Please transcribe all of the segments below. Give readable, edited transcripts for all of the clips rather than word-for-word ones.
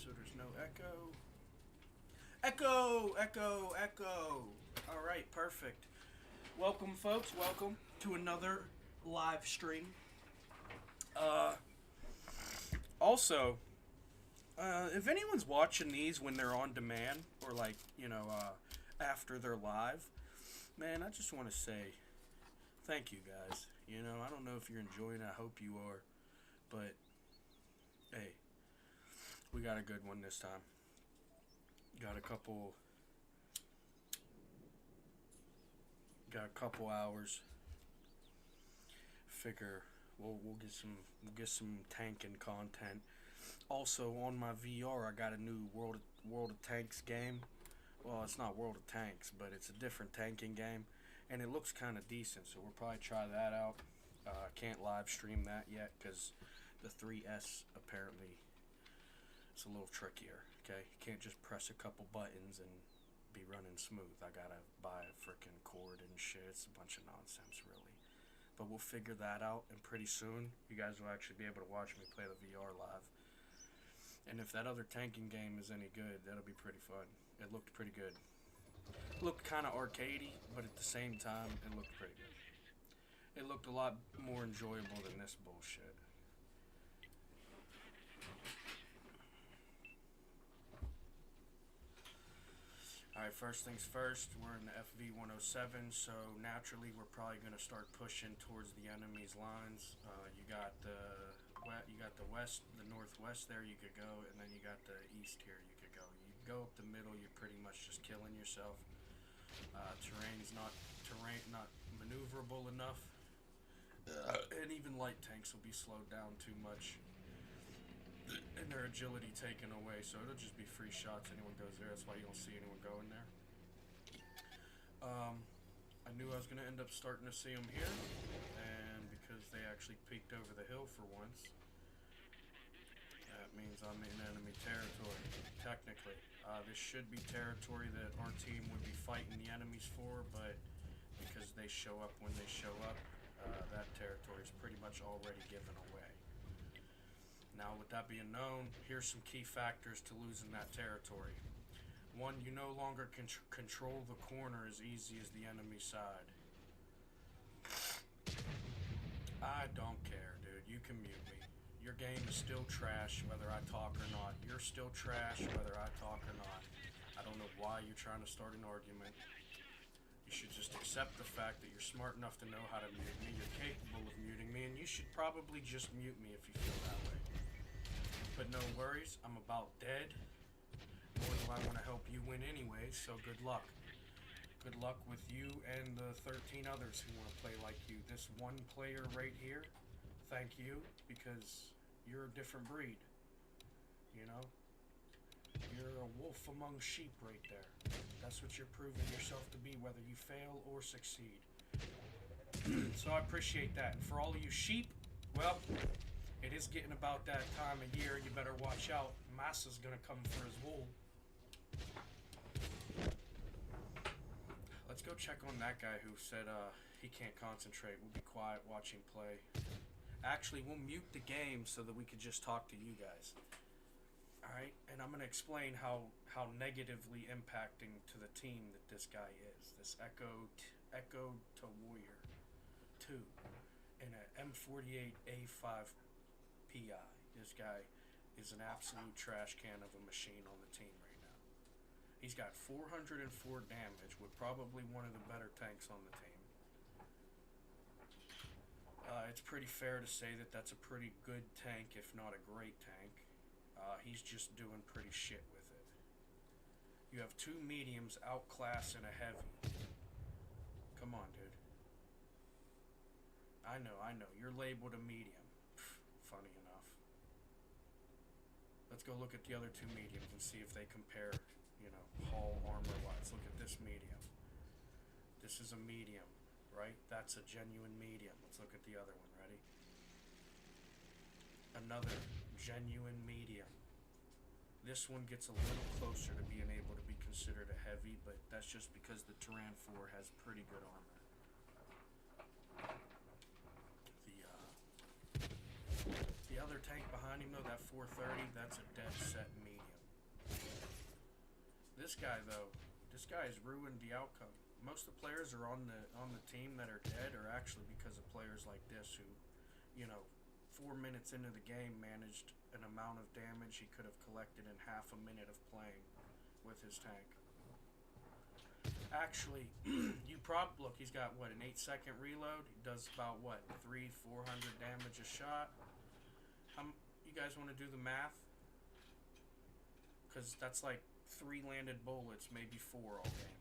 so there's no echo. Echo, echo, echo. All right, perfect. Welcome, folks. Welcome to another live stream. Uh, if anyone's watching these when they're on demand or after they're live, man, I just want to say thank you guys. I don't know if you're enjoying it. I hope you are. But, hey, we got a good one this time. Got a couple hours. Figure we'll get some tanking content. Also on my VR, I got a new World of Tanks game. Well, it's not World of Tanks, but it's a different tanking game, and it looks kind of decent. So we'll probably try that out. Can't live stream that yet because the 3S apparently it's a little trickier. Okay, you can't just press a couple buttons and be running smooth. I gotta buy a freaking cord and shit. It's a bunch of nonsense, really. But we'll figure that out, and pretty soon you guys will actually be able to watch me play the VR live. And if that other tanking game is any good, that'll be pretty fun. It looked pretty good. It looked kind of arcadey, but at the same time, it looked pretty good. It looked a lot more enjoyable than this bullshit. Alright, first things first, we're in the FV-107, so naturally we're probably going to start pushing towards the enemy's lines. You got the west, the northwest there you could go, and then you got the east here you could go. You go up the middle, you're pretty much just killing yourself. Terrain's not maneuverable enough, and even light tanks will be slowed down too much, and their agility taken away, so it'll just be free shots. Anyone goes there, that's why you don't see anyone going there. I knew I was going to end up starting to see them here, and because they actually peeked over the hill for once, that means I'm in enemy territory, technically. This should be territory that our team would be fighting the enemies for, but because they show up when they show up, that territory is pretty much already given away. Now, with that being known, here's some key factors to losing that territory. One, you no longer control the corner as easy as the enemy side. I don't care, dude. You can mute me. Your game is still trash whether I talk or not. You're still trash whether I talk or not. I don't know why you're trying to start an argument. You should just accept the fact that you're smart enough to know how to mute me. You're capable of muting me, and you should probably just mute me if you feel that way. But no worries, I'm about dead. Nor do I want to help you win anyway, so good luck. Good luck with you and the 13 others who want to play like you. This one player right here, thank you, because you're a different breed. You know? You're a wolf among sheep right there. That's what you're proving yourself to be, whether you fail or succeed. So I appreciate that. And for all of you sheep, well, it is getting about that time of year. You better watch out. Massa's gonna come for his wool. Let's go check on that guy who said he can't concentrate. We'll be quiet, watch him play. Actually, we'll mute the game so that we could just talk to you guys. Alright, and I'm going to explain how negatively impacting to the team that this guy is. This Echo to Warrior 2 in an M48 A5 PI. This guy is an absolute trash can of a machine on the team right now. He's got 404 damage with probably one of the better tanks on the team. It's pretty fair to say that that's a pretty good tank, if not a great tank. He's just doing pretty shit with it. You have two mediums outclassing a heavy. Come on, dude. I know. You're labeled a medium. Funny enough. Let's go look at the other two mediums and see if they compare, hull armor-wise. Look at this medium. This is a medium, right? That's a genuine medium. Let's look at the other one. Ready? Another genuine medium. This one gets a little closer to being able to be considered a heavy, but that's just because the Tyran 4 has pretty good armor. The other tank behind him, though, that 430, that's a dead set medium. This guy though, this guy's ruined the outcome. Most of the players are on the team that are dead are actually because of players like this who, you know, 4 minutes into the game managed an amount of damage he could have collected in half a minute of playing with his tank. Actually, you look. He's got what, an 8-second reload. He does about what, 300-400 damage a shot. You guys want to do the math? Because that's like 3 landed bullets, maybe 4 all game.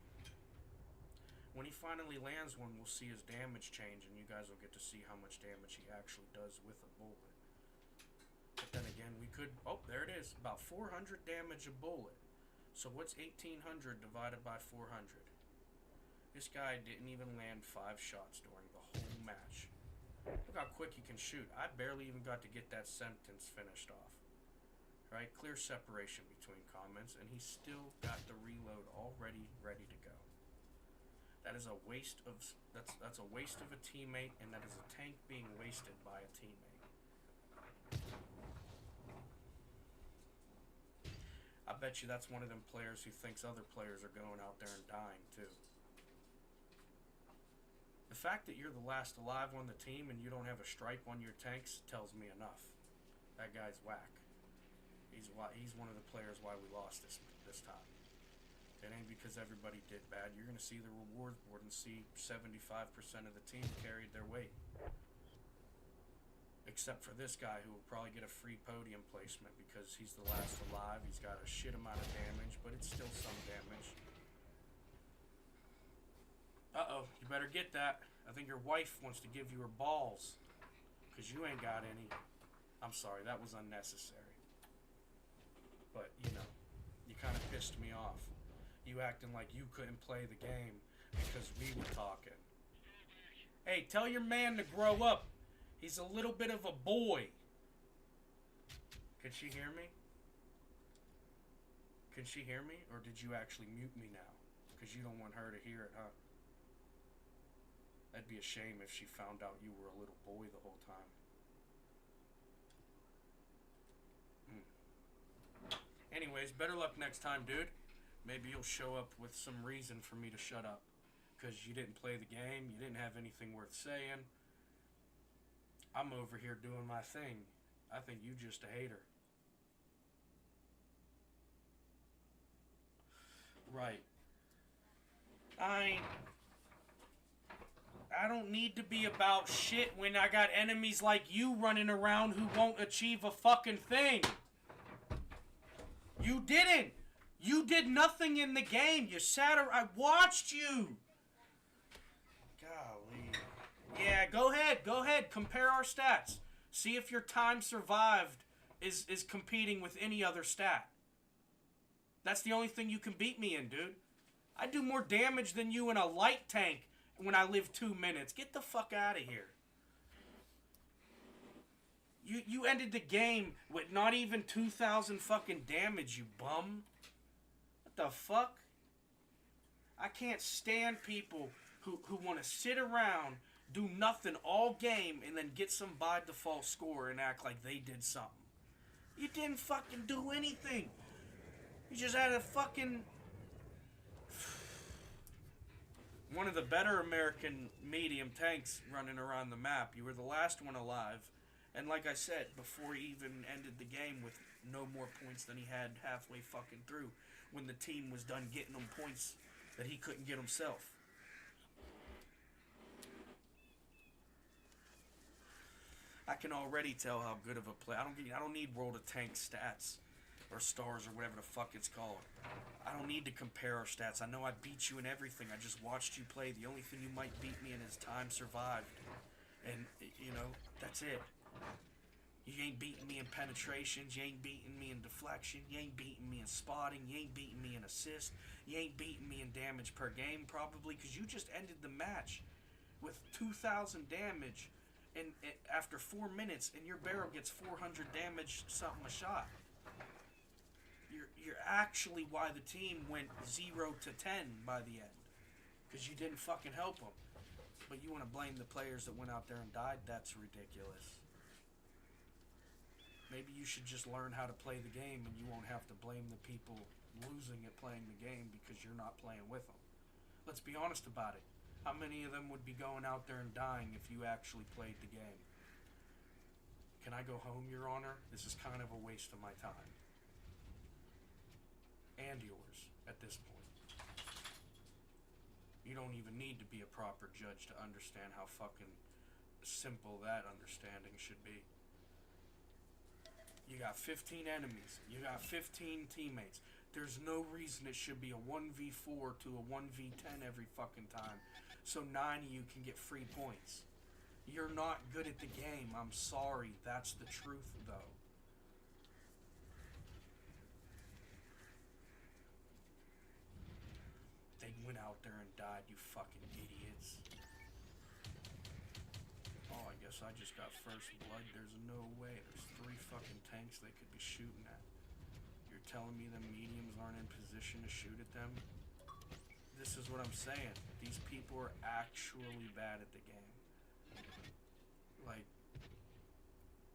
When he finally lands one, we'll see his damage change, and you guys will get to see how much damage he actually does with a bullet. But then again, we could... Oh, there it is. About 400 damage a bullet. So what's 1,800 divided by 400? This guy didn't even land 5 shots during the whole match. Look how quick he can shoot. I barely even got to get that sentence finished off. Right? Clear separation between comments, and he's still got the reload already ready to go. That is a waste of... That's a waste of a teammate, and that is a tank being wasted by a teammate. I bet you that's one of them players who thinks other players are going out there and dying, too. The fact that you're the last alive on the team and you don't have a stripe on your tanks tells me enough. That guy's whack. He's one of the players why we lost this time. It ain't because everybody did bad. You're going to see the rewards board and see 75% of the team carried their weight. Except for this guy who will probably get a free podium placement because he's the last alive. He's got a shit amount of damage, but it's still some damage. Uh-oh, you better get that. I think your wife wants to give you her balls. Because you ain't got any. I'm sorry, that was unnecessary. But, you know, you kind of pissed me off. You acting like you couldn't play the game because we were talking. Hey, tell your man to grow up. He's a little bit of a boy. Can she hear me? Can she hear me? Or did you actually mute me now? Because you don't want her to hear it, huh? That'd be a shame if she found out you were a little boy the whole time. Anyways, better luck next time, dude. Maybe you'll show up with some reason for me to shut up. Because you didn't play the game, you didn't have anything worth saying. I'm over here doing my thing. I think you just a hater. Right. I don't need to be about shit when I got enemies like you running around who won't achieve a fucking thing. You didn't. You did nothing in the game. You sat around. I watched you. Golly. Yeah, go ahead. Go ahead. Compare our stats. See if your time survived is competing with any other stat. That's the only thing you can beat me in, dude. I do more damage than you in a light tank when I live 2 minutes. Get the fuck out of here. You ended the game with not even 2,000 fucking damage, you bum. What the fuck? I can't stand people who want to sit around, do nothing all game, and then get some by default score and act like they did something. You didn't fucking do anything. You just had a fucking... one of the better American medium tanks running around the map. You were the last one alive. And like I said, before he even ended the game with no more points than he had halfway fucking through, when the team was done getting him points that he couldn't get himself. I can already tell how good of a player. I don't need World of Tanks stats or stars or whatever the fuck it's called. I don't need to compare our stats. I know I beat you in everything. I just watched you play. The only thing you might beat me in is time survived. And, you know, that's it. You ain't beating me in penetrations. You ain't beating me in deflection. You ain't beating me in spotting. You ain't beating me in assist. You ain't beating me in damage per game, probably, because you just ended the match with 2,000 damage and after 4 minutes, and your barrel gets 400 damage something a shot. You're actually why the team went 0 to 10 by the end, because you didn't fucking help them. But you want to blame the players that went out there and died? That's ridiculous. Maybe you should just learn how to play the game and you won't have to blame the people losing at playing the game because you're not playing with them. Let's be honest about it. How many of them would be going out there and dying if you actually played the game? Can I go home, Your Honor? This is kind of a waste of my time. And yours, at this point. You don't even need to be a proper judge to understand how fucking simple that understanding should be. You got 15 enemies. You got 15 teammates. There's no reason it should be a 1v4 to a 1v10 every fucking time. So 9 of you can get free points. You're not good at the game. I'm sorry. That's the truth, though. They went out there and died, you fucking idiots. Oh, I guess I just got first blood. There's no way. There's 3 fucking tanks they could be shooting at. You're telling me the mediums aren't in position to shoot at them? This is what I'm saying. These people are actually bad at the game. Like,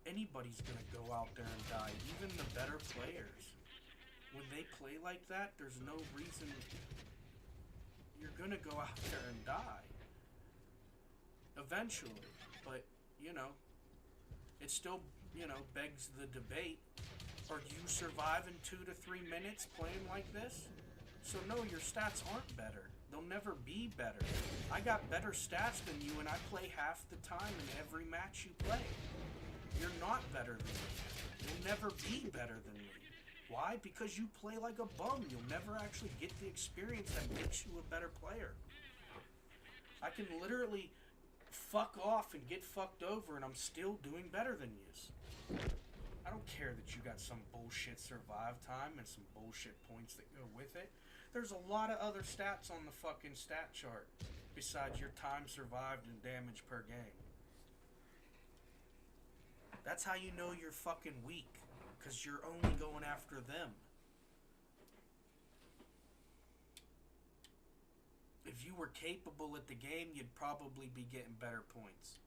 anybody's gonna go out there and die, even the better players. When they play like that, there's no reason you're gonna go out there and die. Eventually. But, you know, it still, you know, begs the debate. Are you surviving 2 to 3 minutes playing like this? So no, your stats aren't better. They'll never be better. I got better stats than you and I play half the time in every match you play. You're not better than me. You'll never be better than me. Why? Because you play like a bum. You'll never actually get the experience that makes you a better player. I can literally fuck off and get fucked over and I'm still doing better than you. I don't care that you got some bullshit survive time and some bullshit points that go with it. There's a lot of other stats on the fucking stat chart besides your time survived and damage per game. That's how you know you're fucking weak, because you're only going after them. If you were capable at the game, you'd probably be getting better points.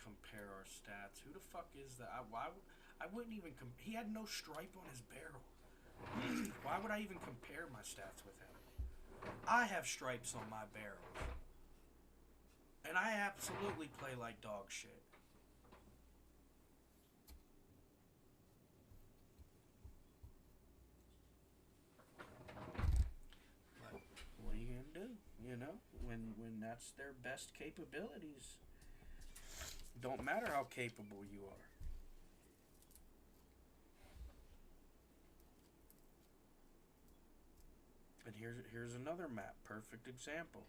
Compare our stats. Who the fuck is that? I wouldn't even he had no stripe on his barrel. Why would I even compare my stats with him? I have stripes on my barrels. And I absolutely play like dog shit. But what are you gonna do? You know, when that's their best capabilities. Don't matter how capable you are. And here's another map, perfect example.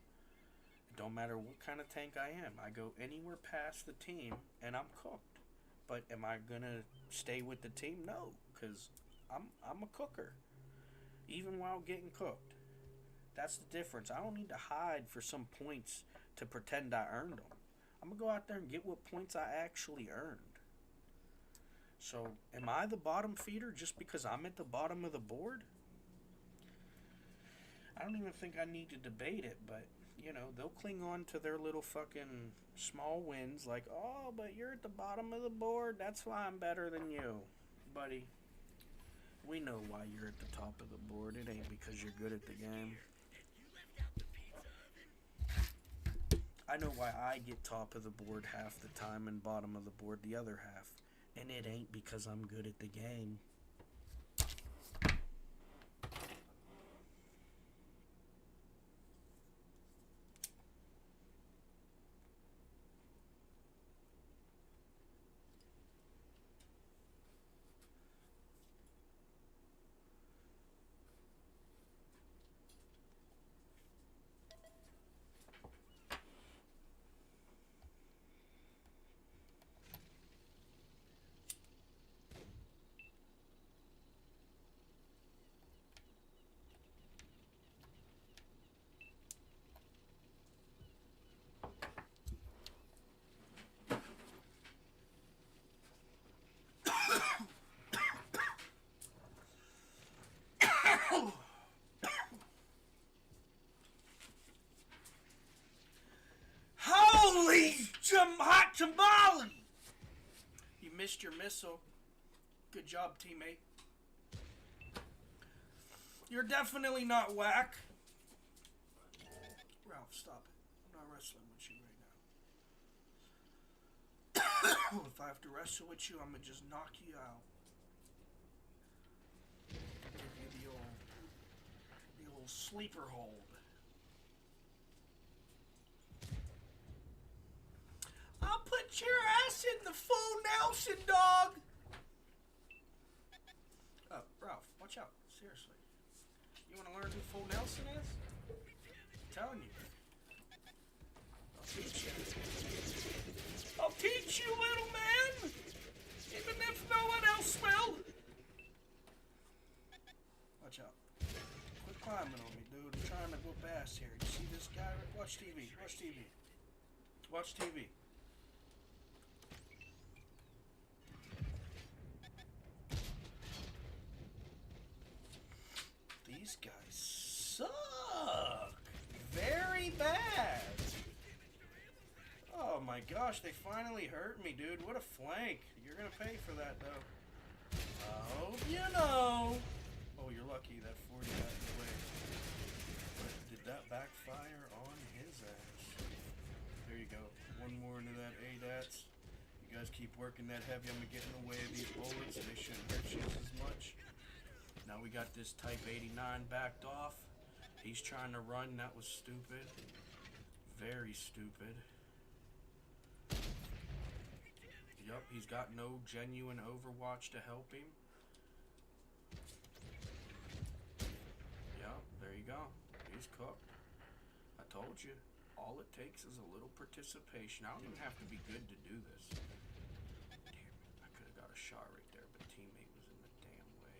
It don't matter what kind of tank I am. I go anywhere past the team and I'm cooked. But am I gonna stay with the team? No, because I'm a cooker. Even while getting cooked. That's the difference. I don't need to hide for some points to pretend I earned them. I'm gonna go out there and get what points I actually earned. So, am I the bottom feeder just because I'm at the bottom of the board? I don't even think I need to debate it, but, you know, they'll cling on to their little fucking small wins like, oh, but you're at the bottom of the board, that's why I'm better than you. Buddy, we know why you're at the top of the board. It ain't because you're good at the game. I know why I get top of the board half the time and bottom of the board the other half. And it ain't because I'm good at the game. missed your missile. Good job, teammate. You're definitely not whack. Ralph, stop it. I'm not wrestling with you right now. If I have to wrestle with you, I'm gonna just knock you out. Give you the old sleeper hold. I'll put your ass in the full Nelson, dog. Oh, Ralph, watch out. Seriously. You want to learn who full Nelson is? I'm telling you. I'll teach you. I'll teach you, little man. Even if no one else will. Watch out. Quit climbing on me, dude. I'm trying to go past here. You see this guy? Watch TV. Watch TV. Watch TV. These guys suck. Very bad. Oh my gosh, they finally hurt me, dude. What a flank. You're gonna pay for that, though. Oh, you know. Oh, you're lucky that 40 got in the way. But did that backfire on his ass? There you go. One more into that ADATS. You guys keep working that heavy. I'm gonna get in the way of these bullets. They shouldn't hurt you as much. Now we got this Type 89 backed off. He's trying to run. That was stupid. Very stupid. Yup, he's got no genuine Overwatch to help him. Yup, there you go. He's cooked. I told you. All it takes is a little participation. I don't even have to be good to do this. Damn it. I could have got a shot right there, but teammate was in the damn way.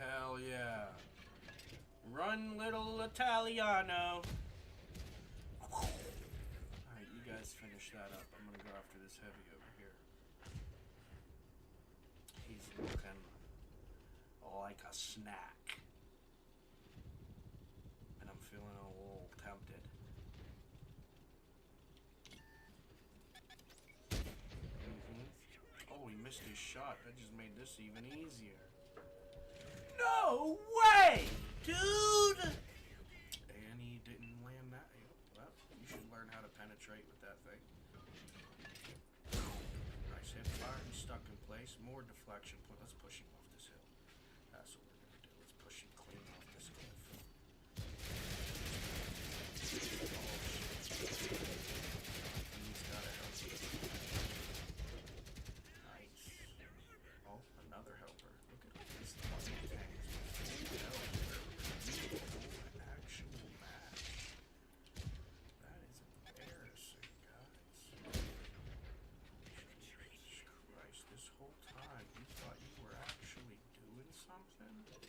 Hell yeah. Run, little Italiano. Alright, you guys finish that up. I'm gonna go after this heavy over here. He's looking like a snack. And I'm feeling a little tempted. Oh, he missed his shot. That just made this even easier. No way, dude! And he didn't land that. Well, you should learn how to penetrate with that thing. Nice hip fire. He's stuck in place. More deflection. Let's push him off this hill. That's what we're gonna do. Let's push him clean off this cliff. He's gotta help you. Nice. Oh, another helper. Look at all these fucking tanks. An actual match. That is embarrassing, guys. Jesus Christ, this whole time you thought you were actually doing something? That's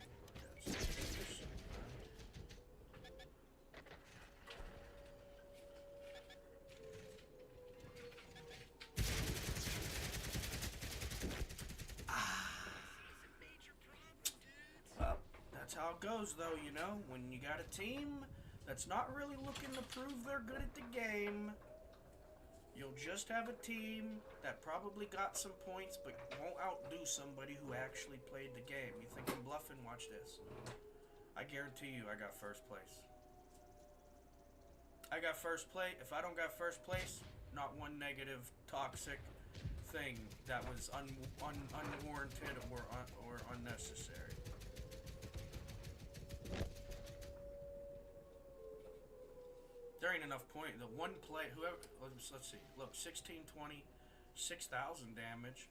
embarrassing, man. Well, that's how it goes, though, you know? When you got a team that's not really looking to prove they're good at the game, you'll just have a team that probably got some points but won't outdo somebody who actually played the game. You think I'm bluffing? Watch this. I guarantee you I got first place. I got first place. If I don't got first place, not one negative, toxic thing that was unwarranted or unnecessary. There ain't enough point. The one play, whoever, let's see. Look, 1620, 6,000 damage,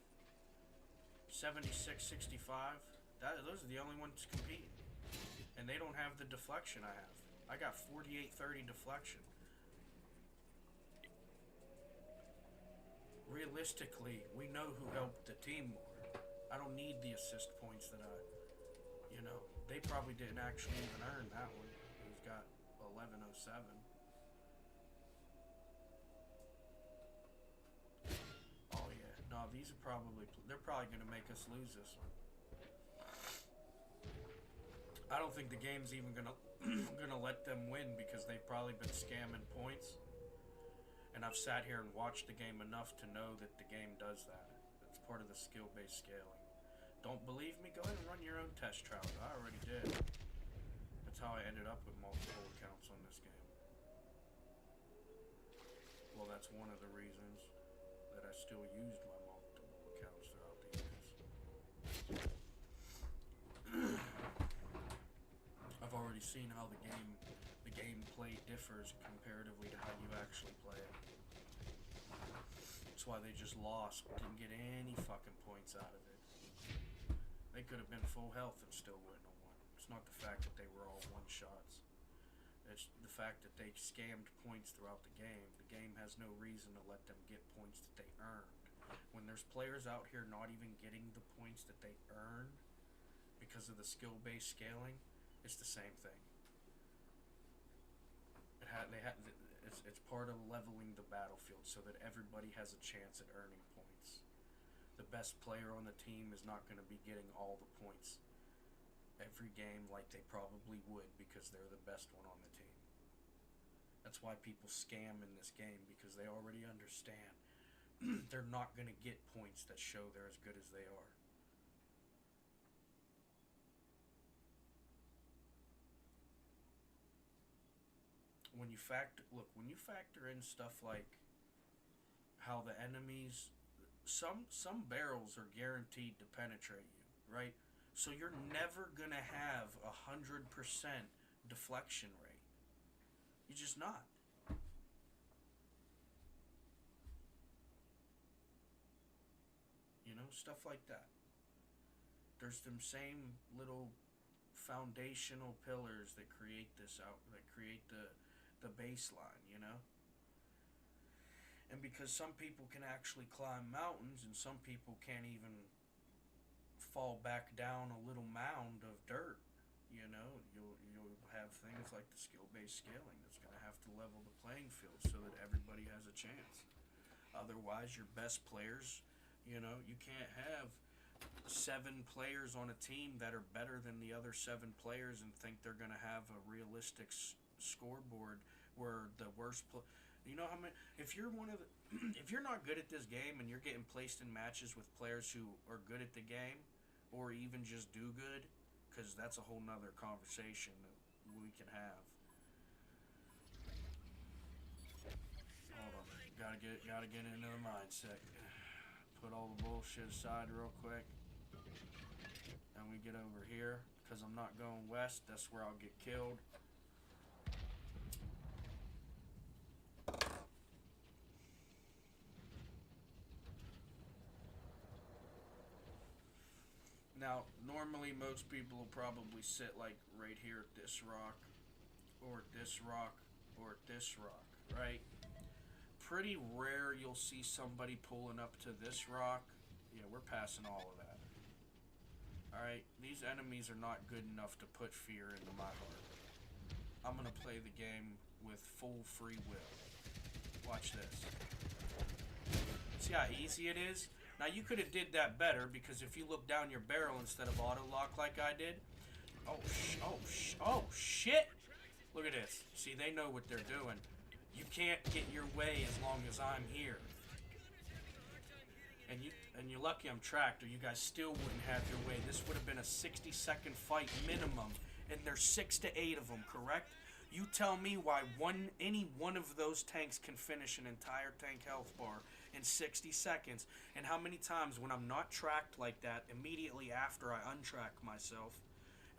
7665. Those are the only ones competing. And they don't have the deflection I have. I got 4830 deflection. Realistically, we know who helped the team more. I don't need the assist points that you know, they probably didn't actually even earn that one. He's got 1107. Oh yeah, no, these are they're probably gonna make us lose this one. I don't think the game's even gonna gonna let them win because they've probably been scamming points. And I've sat here and watched the game enough to know that the game does that. It's part of the skill-based scaling. Don't believe me? Go ahead and run your own test trials. I already did. That's how I ended up with multiple accounts on this game. Well, that's one of the reasons that I still used my multiple accounts throughout the years. I've already seen how the gameplay differs comparatively to how you actually play it. That's why they just lost, didn't get any fucking points out of it. They could have been full health and still wouldn't have won. It's not the fact that they were all one shots. It's the fact that they scammed points throughout the game. The game has no reason to let them get points that they earned. When there's players out here not even getting the points that they earn because of the skill-based scaling, it's the same thing. It's part of leveling the battlefield so that everybody has a chance at earning points. The best player on the team is not going to be getting all the points every game like they probably would because they're the best one on the team. That's why people scam in this game, because they already understand they're not going to get points that show they're as good as they are. When you factor in stuff like how the enemies, some barrels are guaranteed to penetrate you, right? So you're never gonna have 100% deflection rate. You're just not. You know, stuff like that. There's them same little foundational pillars that create the baseline, you know? And because some people can actually climb mountains and some people can't even fall back down a little mound of dirt, you know, you'll have things like the skill-based scaling that's going to have to level the playing field so that everybody has a chance. Otherwise, your best players, you know, you can't have 7 players on a team that are better than the other 7 players and think they're going to have a realistic scoreboard where the you know how many, if you're one of the, if you're not good at this game and you're getting placed in matches with players who are good at the game or even just do good, because that's a whole nother conversation that we can have. Hold on, gotta get into the mindset. Put all the bullshit aside real quick, and we get over here because I'm not going west. That's where I'll get killed. Now, normally most people will probably sit like right here at this rock, or at this rock, or at this rock, right? Pretty rare you'll see somebody pulling up to this rock. Yeah, we're passing all of that. Alright, these enemies are not good enough to put fear into my heart. I'm gonna play the game with full free will. Watch this. See how easy it is? Now you could have did that better, because if you look down your barrel instead of auto lock like I did. Oh shit! Look at this. See, they know what they're doing. You can't get your way as long as I'm here. And you're lucky I'm tracked, or you guys still wouldn't have your way. This would have been a 60-second fight minimum, and there's 6 to 8 of them, correct? You tell me why any one of those tanks can finish an entire tank health bar in 60 seconds, and how many times when I'm not tracked like that, immediately after I untrack myself,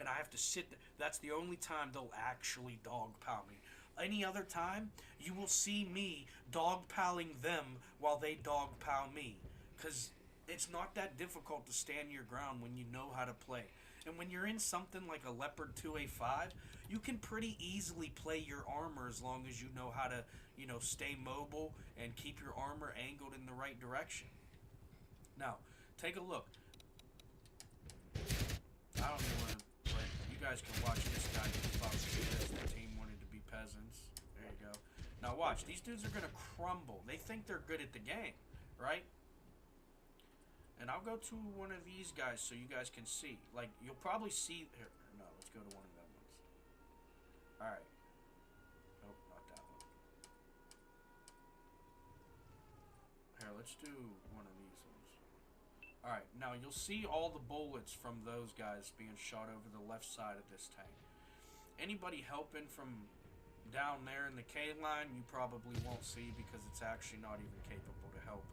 and I have to sit there, that's the only time they'll actually dogpile me. Any other time, you will see me dogpiling them while they dogpile me. Because it's not that difficult to stand your ground when you know how to play. And when you're in something like a Leopard 2A5, you can pretty easily play your armor as long as you know how to, stay mobile and keep your armor angled in the right direction. Now, take a look. I don't even want to play. You guys can watch this guy get fucked because the team wanted to be peasants. There you go. Now watch. These dudes are gonna crumble. They think they're good at the game, right? And I'll go to one of these guys so you guys can see. Like, you'll probably see... Here, no, let's go to one of them ones. Alright. Nope, not that one. Here, let's do one of these ones. Alright, now you'll see all the bullets from those guys being shot over the left side of this tank. Anybody helping from down there in the K line, you probably won't see because it's actually not even capable to help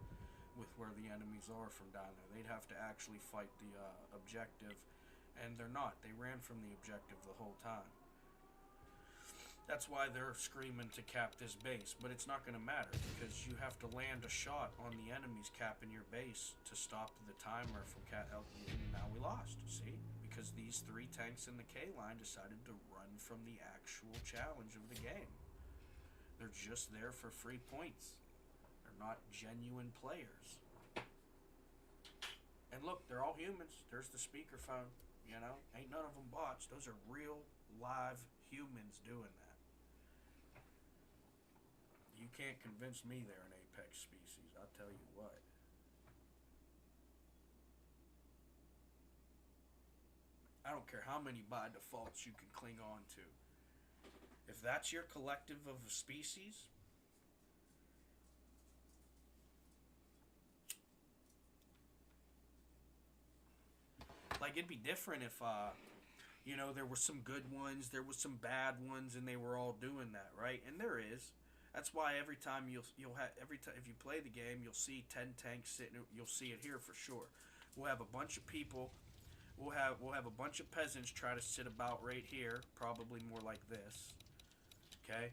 with where the enemies are from down there. They'd have to actually fight the objective, and they're not. They ran from the objective the whole time. That's why they're screaming to cap this base, but it's not going to matter because you have to land a shot on the enemies capping your base to stop the timer from now we lost, see? Because these 3 tanks in the K line decided to run from the actual challenge of the game. They're just there for free points. They're not genuine players. And look, they're all humans. There's the speakerphone. You know, ain't none of them bots. Those are real, live humans doing that. You can't convince me they're an apex species. I'll tell you what. I don't care how many by defaults you can cling on to. If that's your collective of a species, like, it'd be different if, you know, there were some good ones, there was some bad ones, and they were all doing that, right? And there is. That's why every time you'll have every time if you play the game, you'll see 10 tanks sitting. You'll see it here for sure. We'll have a bunch of people. We'll have a bunch of peasants try to sit about right here, probably more like this. Okay,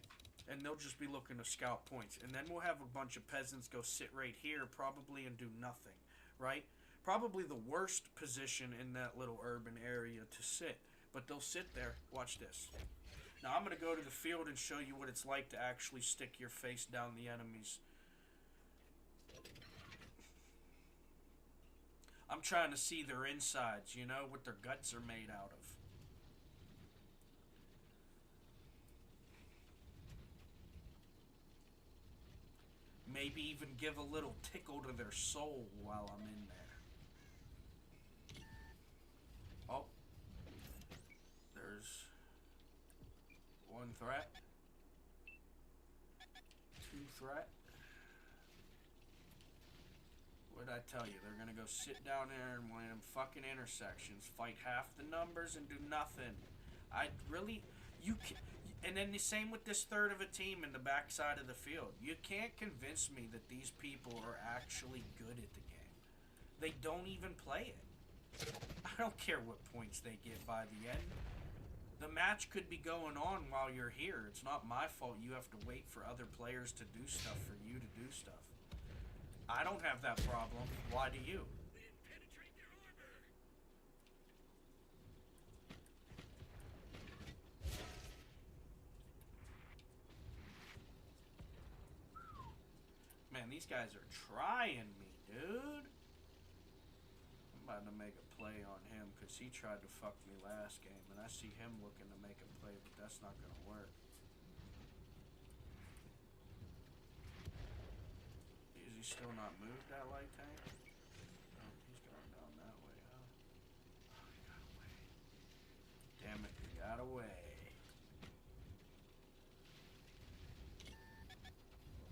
and they'll just be looking to scout points. And then we'll have a bunch of peasants go sit right here, probably, and do nothing, right? Probably the worst position in that little urban area to sit. But they'll sit there. Watch this. Now I'm going to go to the field and show you what it's like to actually stick your face down the enemies. I'm trying to see their insides, you know, what their guts are made out of. Maybe even give a little tickle to their soul while I'm in there. Oh. There's 1 threat. 2 threat. What did I tell you? They're gonna go sit down there in one of them fucking intersections, fight half the numbers, and do nothing. I really... You can... And then the same with this third of a team in the backside of the field. You can't convince me that these people are actually good at the game. They don't even play it. I don't care what points they get by the end. The match could be going on while you're here. It's not my fault you have to wait for other players to do stuff for you to do stuff. I don't have that problem. Why do you? Man, these guys are trying me, dude. I'm about to make a play on him because he tried to fuck me last game, and I see him looking to make a play, but that's not going to work. Is he still not moved, that light tank? Oh, he's going down that way, huh? Oh, he got away. Damn it, he got away.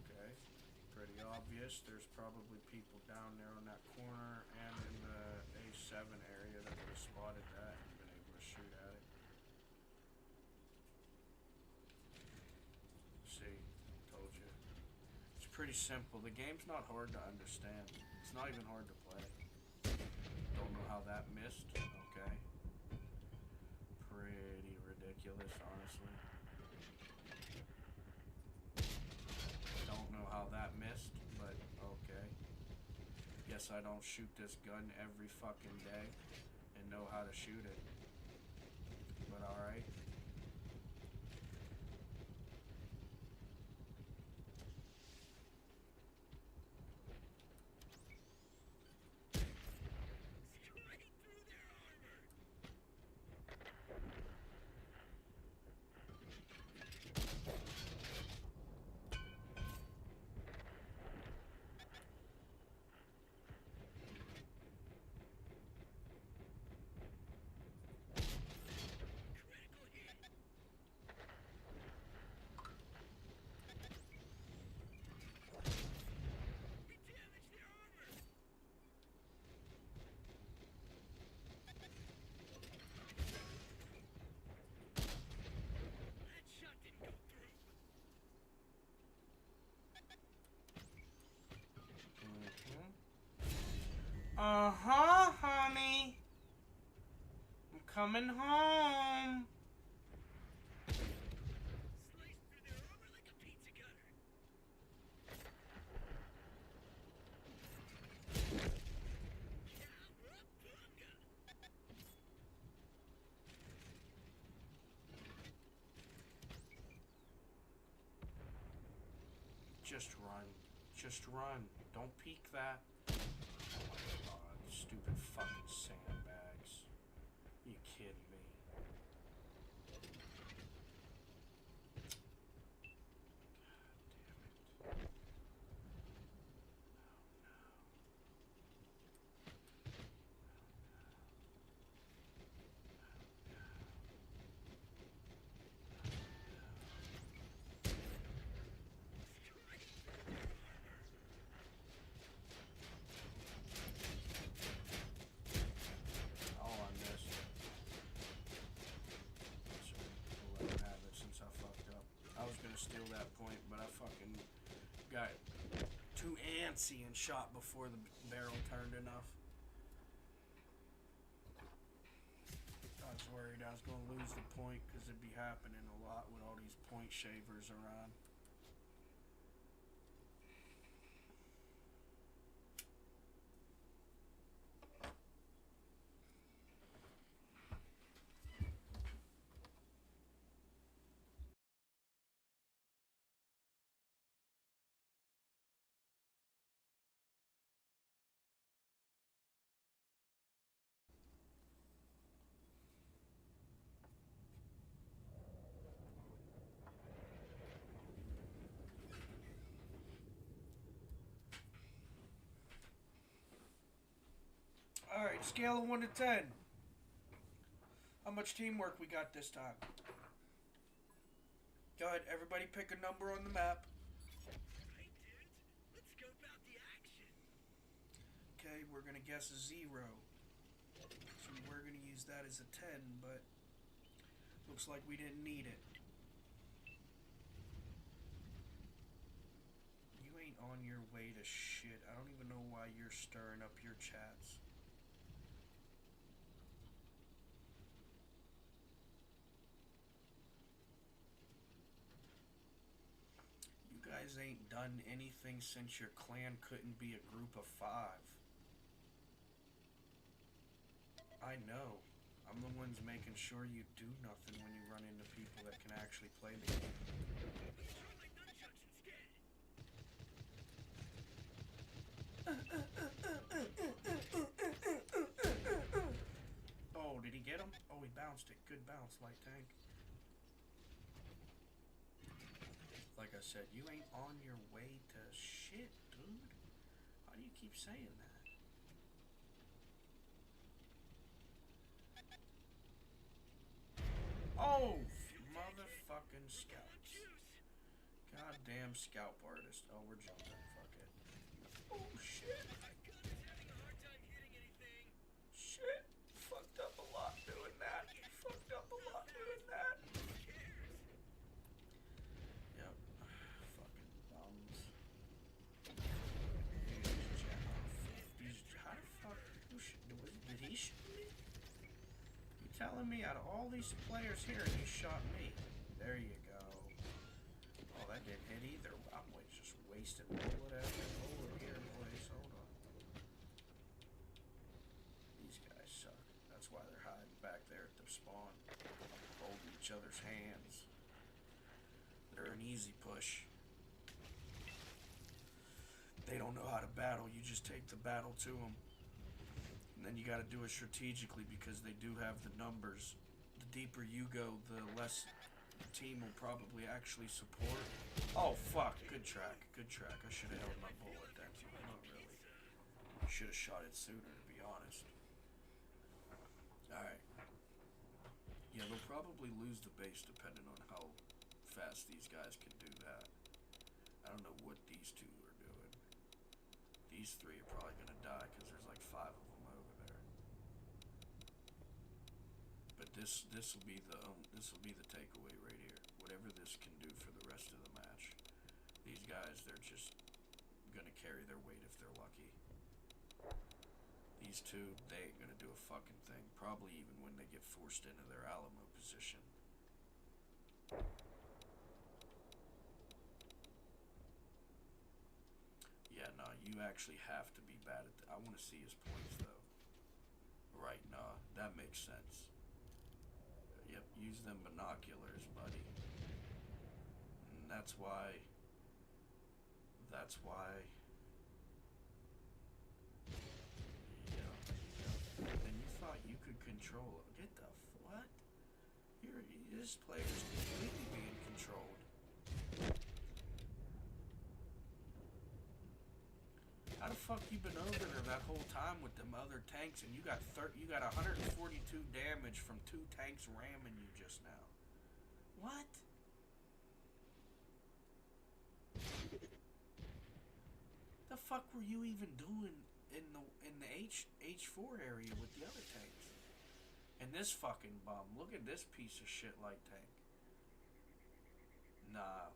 Okay, pretty obvious. There's probably people down there on that corner and in the A7 area that would have spotted that and been able to shoot at it. See, told you. It's pretty simple. The game's not hard to understand. It's not even hard to play. Don't know how that missed. Okay. Pretty ridiculous, honestly. Don't know how that missed, but okay. Guess I don't shoot this gun every fucking day and know how to shoot it. But alright. Uh-huh, honey. I'm coming home. Just run. Just run. Don't peek that. Oh my god. Stupid fucking sandbags. You kidding me? Oh, I missed. So, we'll let him have it since I fucked up. I was gonna steal that point, but I fucking got too antsy and shot before the barrel turned enough. I was worried I was gonna lose the point because it'd be happening a lot with all these point shavers around. Alright, scale of 1 to 10. How much teamwork we got this time? Go ahead, everybody pick a number on the map. Right, dude. Let's go about the action. Okay, we're gonna guess a 0. So we're gonna use that as a 10, but looks like we didn't need it. You ain't on your way to shit. I don't even know why you're stirring up your chats. You guys ain't done anything since your clan couldn't be a group of 5. I know. I'm the ones making sure you do nothing when you run into people that can actually play the game. Let's try my nunchucks instead. Oh, did he get him? Oh, he bounced it. Good bounce, light tank. Like I said, you ain't on your way to shit, dude. Why do you keep saying that? Oh, motherfucking scouts. Goddamn scalp artist. Oh, we're jumping. Fuck it. Oh, shit. Shit. Fucked up a lot doing that. Fucked up a lot doing that. Yep. Fucking bums. How the fuck? Did he shoot me? You telling me out of all these players here, he shot me? There you go. Oh, that didn't hit either. I'm just wasting bullet after bullet here, boys. Hold on. These guys suck. That's why they're hiding back there at the spawn, holding each other's hands. They're an easy push. They don't know how to battle. You just take the battle to them. And then you got to do it strategically because they do have the numbers. The deeper you go, the less the team will probably actually support. Oh, fuck. Good track. Good track. I should have held my bullet then. Not really. Should have shot it sooner, to be honest. Alright. Yeah, they'll probably lose the base depending on how fast these guys can do that. I don't know what these two are doing. These 3 are probably going to die because there's like 5 of them over there. But this will be the takeaway right here. Whatever this can do for the rest of the match. These guys, they're just going to carry their weight if they're lucky. These two, they ain't gonna do a fucking thing. Probably even when they get forced into their Alamo position. Yeah, no, you actually have to be bad at I want to see his points, though. Right, nah, that makes sense. Yep, use them binoculars, buddy. And that's why... That's why... Yeah. And you thought you could control... Get the... What? This player's completely being controlled. How the fuck you been over there that whole time with them other tanks and you got 142 damage from 2 tanks ramming you just now? What? The fuck were you even doing in the H4 area with the other tanks? And this fucking bum, look at this piece of shit light tank. Nah,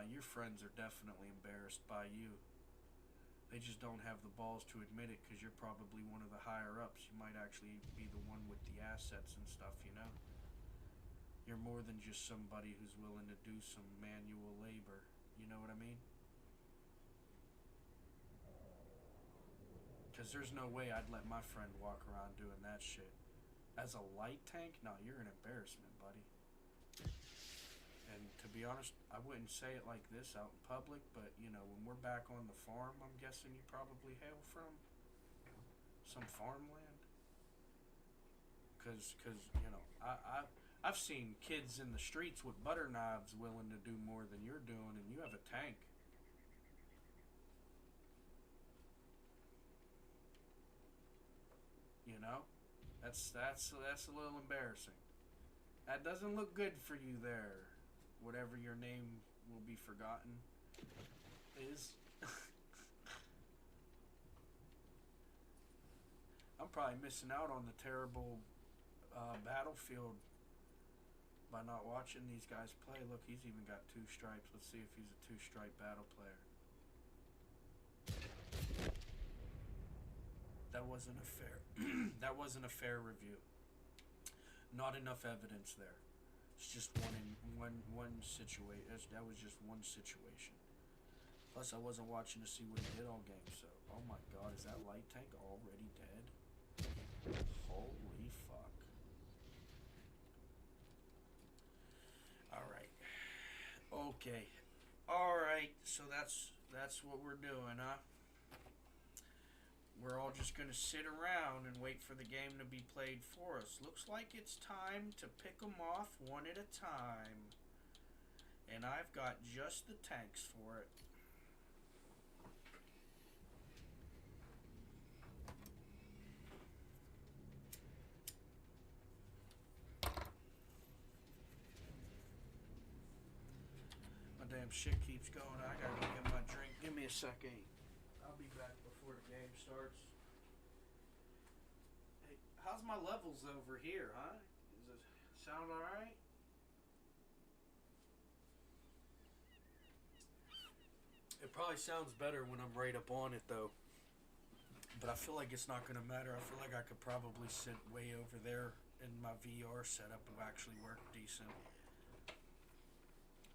your friends are definitely embarrassed by you. They just don't have the balls to admit it because you're probably one of the higher ups. You might actually be the one with the assets and stuff, you know? You're more than just somebody who's willing to do some manual labor. You know what I mean? Because there's no way I'd let my friend walk around doing that shit. As a light tank? No, you're an embarrassment, buddy. And to be honest, I wouldn't say it like this out in public, but, you know, when we're back on the farm, I'm guessing you probably hail from some farmland. Because you know, I've seen kids in the streets with butter knives willing to do more than you're doing, and you have a tank. You know? That's a little embarrassing. That doesn't look good for you there. Whatever your name will be forgotten is. I'm probably missing out on the terrible battlefield by not watching these guys play. Look, he's even got 2 stripes. Let's see if he's a 2-stripe battle player. That wasn't a fair. That wasn't a fair review. Not enough evidence there. It's just one situation. That was just one situation. Plus, I wasn't watching to see what he did all game. So, oh my God, is that light tank already dead? Holy fuck! All right. Okay. All right. So that's what we're doing, huh? We're all just gonna sit around and wait for the game to be played for us. Looks like it's time to pick them off one at a time. And I've got just the tanks for it. My damn shit keeps going. I gotta go get my drink. Give me a second. I'll be back before the game starts. Hey, how's my levels over here, huh? Does it sound alright? It probably sounds better when I'm right up on it, though. But I feel like it's not going to matter. I feel like I could probably sit way over there in my VR setup and actually work decent.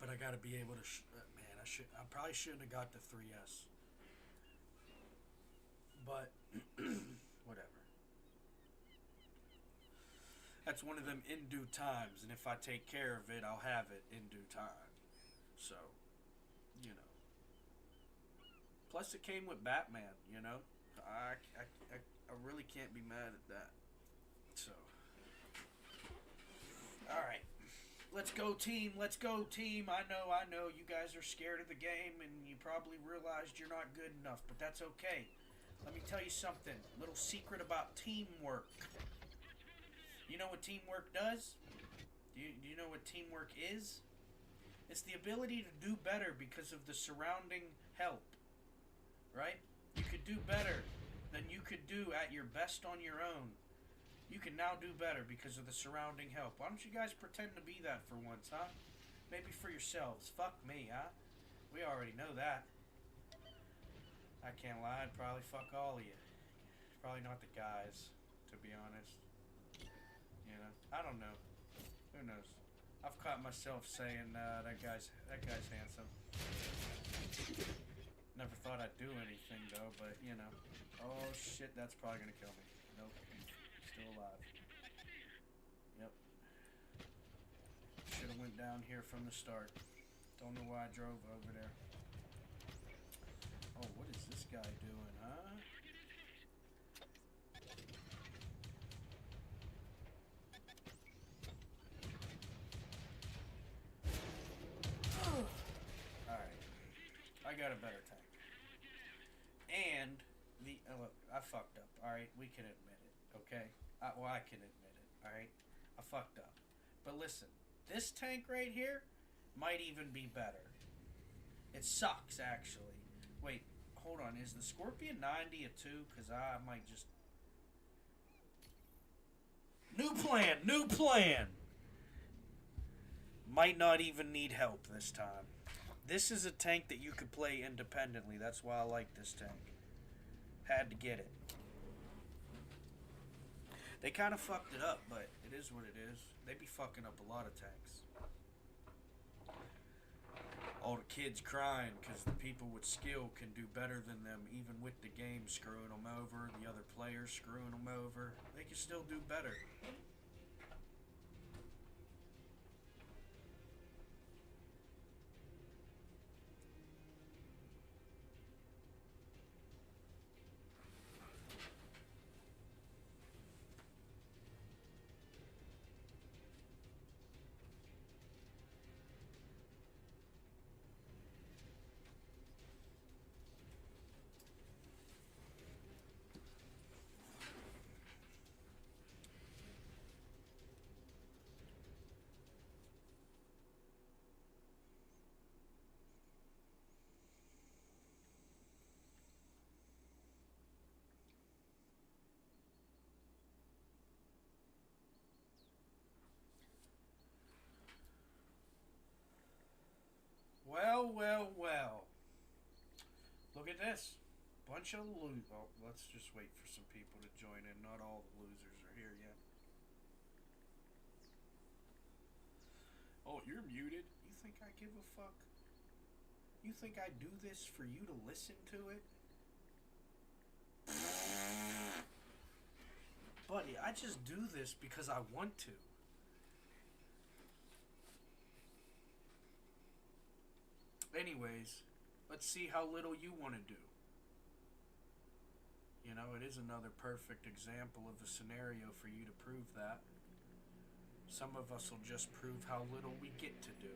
But I got to be able to... man, I probably shouldn't have got the 3S. But, whatever. That's one of them in due times. And if I take care of it, I'll have it in due time. So, you know. Plus, it came with Batman, you know. I really can't be mad at that. So, all right, let's go team. Let's go team. I know. You guys are scared of the game, and you probably realized you're not good enough, but that's okay. Let me tell you something. Little secret about teamwork. You know what teamwork does? Do you know what teamwork is? It's the ability to do better because of the surrounding help. Right? You could do better than you could do at your best on your own. You can now do better because of the surrounding help. Why don't you guys pretend to be that for once, huh? Maybe for yourselves. Fuck me, huh? We already know that. I can't lie, I'd probably fuck all of you. Probably not the guys, to be honest. You know, I don't know. Who knows? I've caught myself saying that guy's handsome. Never thought I'd do anything though, but you know. Oh shit, that's probably gonna kill me. Nope, he's still alive. Yep. Should have went down here from the start. Don't know why I drove over there. Oh, what is this guy doing, huh? Alright. I got a better tank. And look, I fucked up, alright? We can admit it, okay? I can admit it, alright? I fucked up. But listen, this tank right here might even be better. It sucks, actually. Wait, hold on. Is the Scorpion 90 a 2? Because I might just... New plan! New plan! Might not even need help this time. This is a tank that you could play independently. That's why I like this tank. Had to get it. They kind of fucked it up, but it is what it is. They be fucking up a lot of tanks. All the kids crying because the people with skill can do better than them, even with the game screwing them over, the other players screwing them over. They can still do better. Well, well, well. Look at this. Bunch of losers. Oh, let's just wait for some people to join in. Not all the losers are here yet. Oh, you're muted? You think I give a fuck? You think I do this for you to listen to it? Buddy, I just do this because I want to. Anyways, let's see how little you want to do. You know, it is another perfect example of a scenario for you to prove that. Some of us will just prove how little we get to do.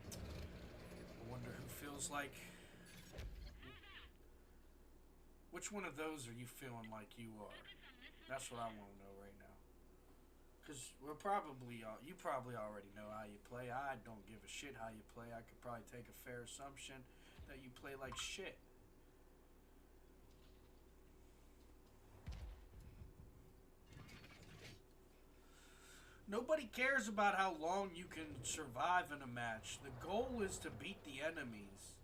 I wonder who feels like... Which one of those are you feeling like you are? That's what I want to know right now. Because we're probably... you probably already know how you play. I don't give a shit how you play. I could probably take a fair assumption that you play like shit. Nobody cares about how long you can survive in a match. The goal is to beat the enemies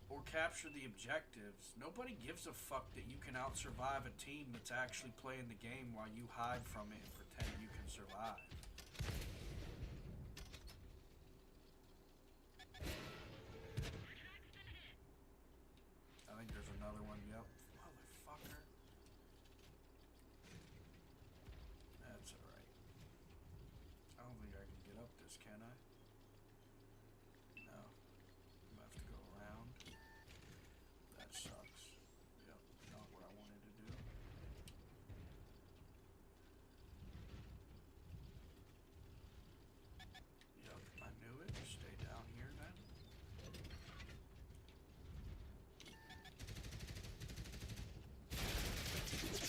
or capture the objectives. Nobody gives a fuck that you can out-survive a team that's actually playing the game while you hide from it and pretend you can survive. I think there's another one. Yep. Motherfucker. That's alright. I don't think I can get up this, can I? No. I'm gonna have to go around. That sucks. Yep, not what I wanted to do. Yep, I knew it. Stay down here then.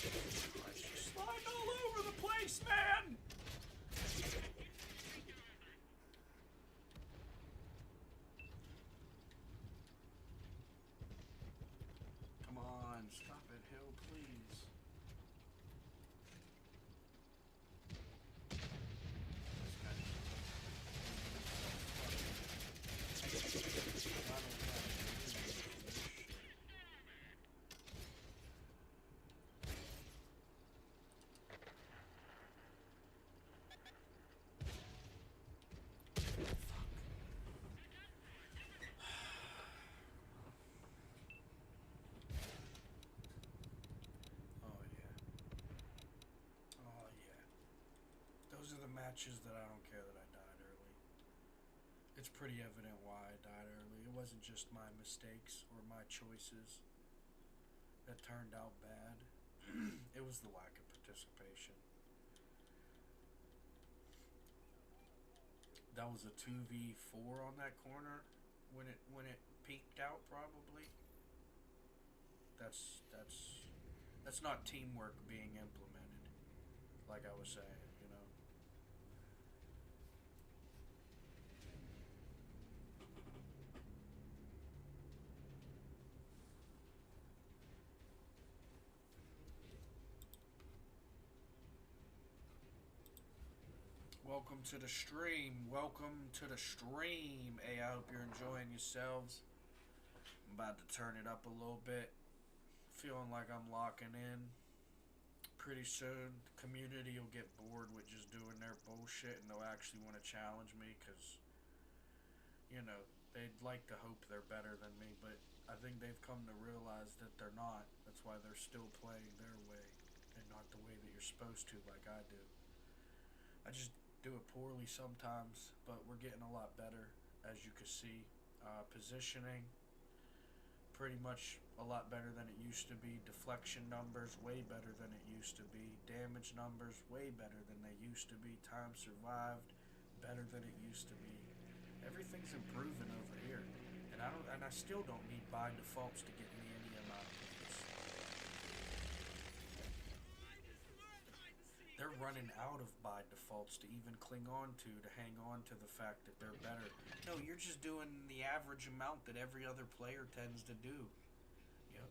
Christ, you're sliding all over the place, man! matches that I don't care that I died early. It's pretty evident why I died early. It wasn't just my mistakes or my choices that turned out bad. It was the lack of participation. That was a 2v4 on that corner when it peaked out probably. That's not teamwork being implemented. Like I was saying, you know. Welcome to the stream. Welcome to the stream. Hey, I hope you're enjoying yourselves. I'm about to turn it up a little bit. Feeling like I'm locking in. Pretty soon, the community will get bored with just doing their bullshit and they'll actually want to challenge me because, you know, they'd like to hope they're better than me, but I think they've come to realize that they're not. That's why they're still playing their way and not the way that you're supposed to, like I do. I just do it poorly sometimes, but we're getting a lot better, as you can see. Positioning, pretty much a lot better than it used to be. Deflection numbers, way better than it used to be. Damage numbers, way better than they used to be. Time survived, better than it used to be. Everything's improving over here, and I still don't need by defaults to get me any amount of points. They're running out of by defaults to even cling on to hang on to the fact that they're better. No, you're just doing the average amount that every other player tends to do. You know,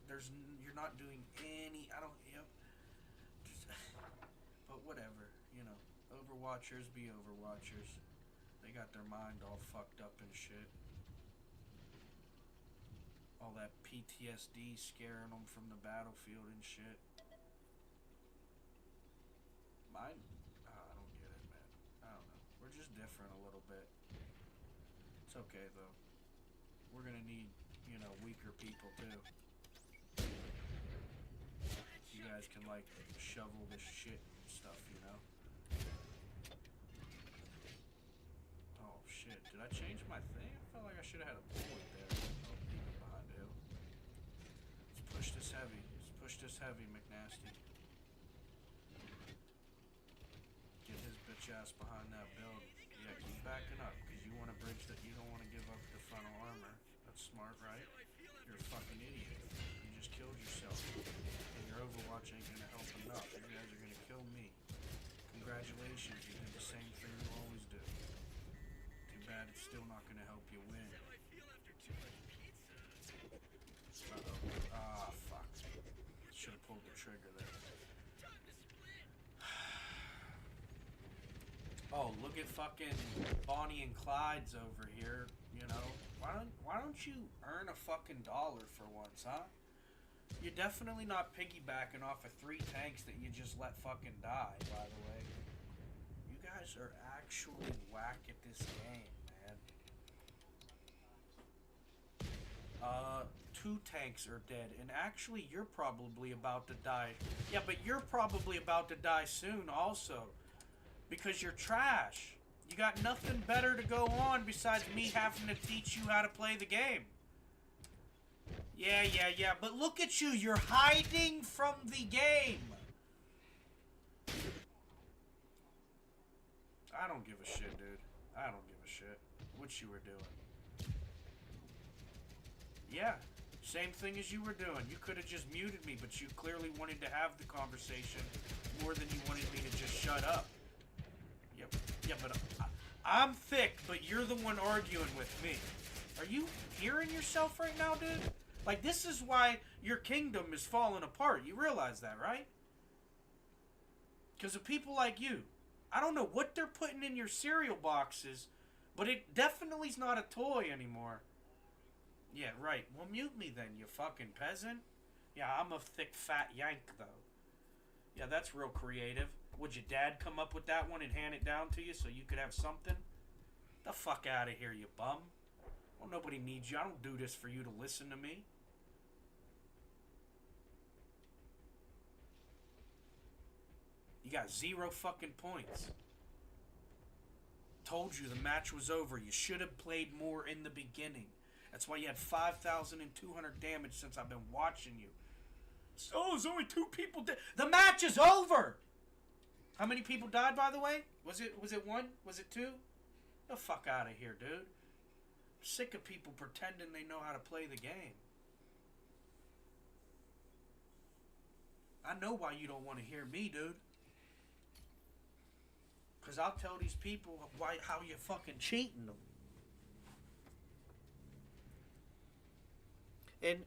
you're not doing any. I don't. You know, just, but whatever. You know, Overwatchers be Overwatchers. They got their mind all fucked up and shit. All that PTSD scaring them from the battlefield and shit. Mine, I don't get it, man. I don't know. We're just different a little bit. It's okay, though. We're gonna need, you know, weaker people, too. You guys can, like, shovel this shit and stuff, you know? Oh, shit. Did I change my thing? I felt like I should have had a bullet there. Oh, people behind the hill. Let's push this heavy. Let's push this heavy, McNasty. Get his bitch ass behind that building. Yeah, keep backing up, because you want to bridge that. You don't want to give up the frontal armor. That's smart, right? You're a fucking idiot. You just killed yourself. And your Overwatch ain't gonna help enough. You guys are gonna kill me. Congratulations, you did the same thing you always do. Too bad it's still not gonna help you win. Uh-oh. Ah, fuck. Should have pulled the trigger there. Oh, look at fucking Bonnie and Clyde's over here, you know? Why don't you earn a fucking dollar for once, huh? You're definitely not piggybacking off of 3 tanks that you just let fucking die, by the way. You guys are actually whack at this game, man. 2 tanks are dead, and actually you're probably about to die. Yeah, but you're probably about to die soon also. Because you're trash. You got nothing better to go on besides me having to teach you how to play the game. Yeah. But look at you. You're hiding from the game. I don't give a shit, dude. I don't give a shit what you were doing. Yeah. Same thing as you were doing. You could have just muted me, but you clearly wanted to have the conversation more than you wanted me to just shut up. Yeah, but I'm thick, but you're the one arguing with me. Are you hearing yourself right now, dude? Like, this is why your kingdom is falling apart. You realize that, right? Because of people like you. I don't know what they're putting in your cereal boxes, but it definitely is not a toy anymore. Yeah, right. Well, mute me then, you fucking peasant. Yeah, I'm a thick, fat yank, though. Yeah, that's real creative. Would your dad come up with that one and hand it down to you so you could have something? The fuck out of here, you bum. Well, nobody needs you. I don't do this for you to listen to me. You got 0 fucking points. Told you the match was over. You should have played more in the beginning. That's why you had 5,200 damage since I've been watching you. Oh, there's only 2 people dead. The match is over! How many people died, by the way? Was it 1? Was it 2? Get the fuck out of here, dude. I'm sick of people pretending they know how to play the game. I know why you don't want to hear me, dude. Because I'll tell these people how you fucking cheating them.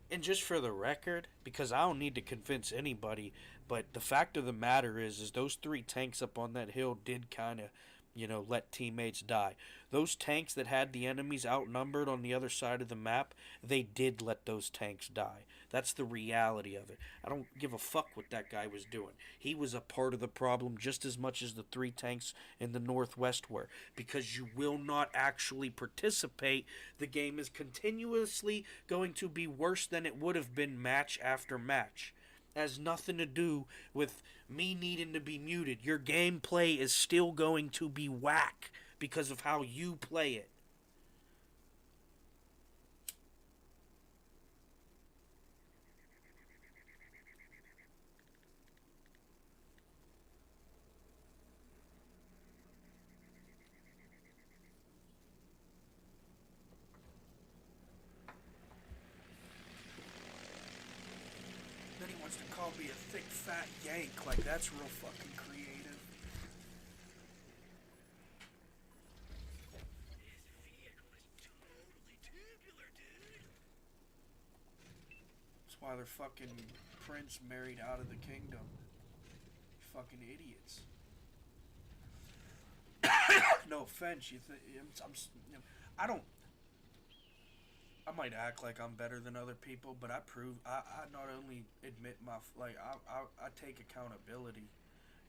And just for the record, because I don't need to convince anybody, but the fact of the matter is those 3 tanks up on that hill did kind of, let teammates die. Those tanks that had the enemies outnumbered on the other side of the map, they did let those tanks die. That's the reality of it. I don't give a fuck what that guy was doing. He was a part of the problem just as much as the 3 tanks in the Northwest were. Because you will not actually participate, the game is continuously going to be worse than it would have been match after match. It has nothing to do with me needing to be muted. Your gameplay is still going to be whack because of how you play it. Then he wants to call me a thick fat yank. Like, that's real fucking creative. That's why they're fucking prince married out of the kingdom. Fucking idiots. No offense, I don't. I might act like I'm better than other people, but I not only admit I take accountability.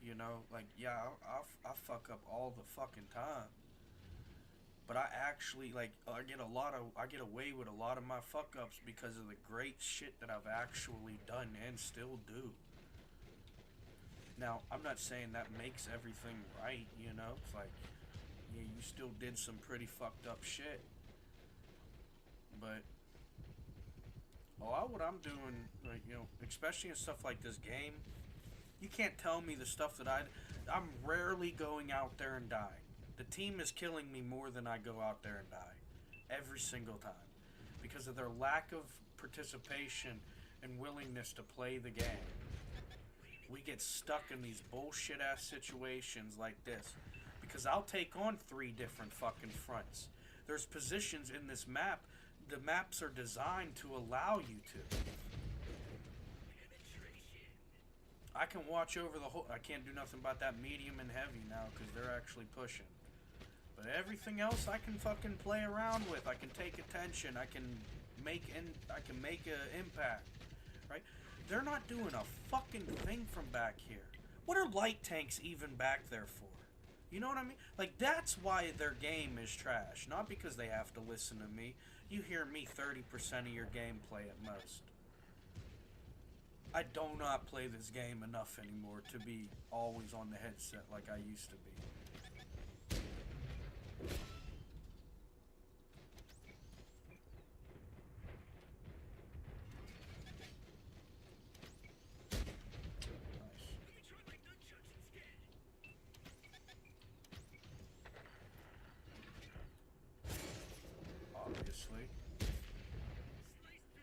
I fuck up all the fucking time. But I actually I get away with a lot of my fuck ups because of the great shit that I've actually done and still do. Now, I'm not saying that makes everything right, It's like, yeah, you still did some pretty fucked up shit. But a lot of what I'm doing, especially in stuff like this game, you can't tell me the stuff that I'm rarely going out there and dying. The team is killing me more than I go out there and die. Every single time. Because of their lack of participation and willingness to play the game. We get stuck in these bullshit ass situations like this. Because I'll take on 3 different fucking fronts. There's positions in this map. The maps are designed to allow you to. I can watch over the whole. I can't do nothing about that medium and heavy now because they're actually pushing. But everything else I can fucking play around with. I can take attention. I can make an impact. Right? They're not doing a fucking thing from back here. What are light tanks even back there for? You know what I mean? Like, that's why their game is trash. Not because they have to listen to me. You hear me 30% of your gameplay at most. I do not play this game enough anymore to be always on the headset like I used to be. Obviously.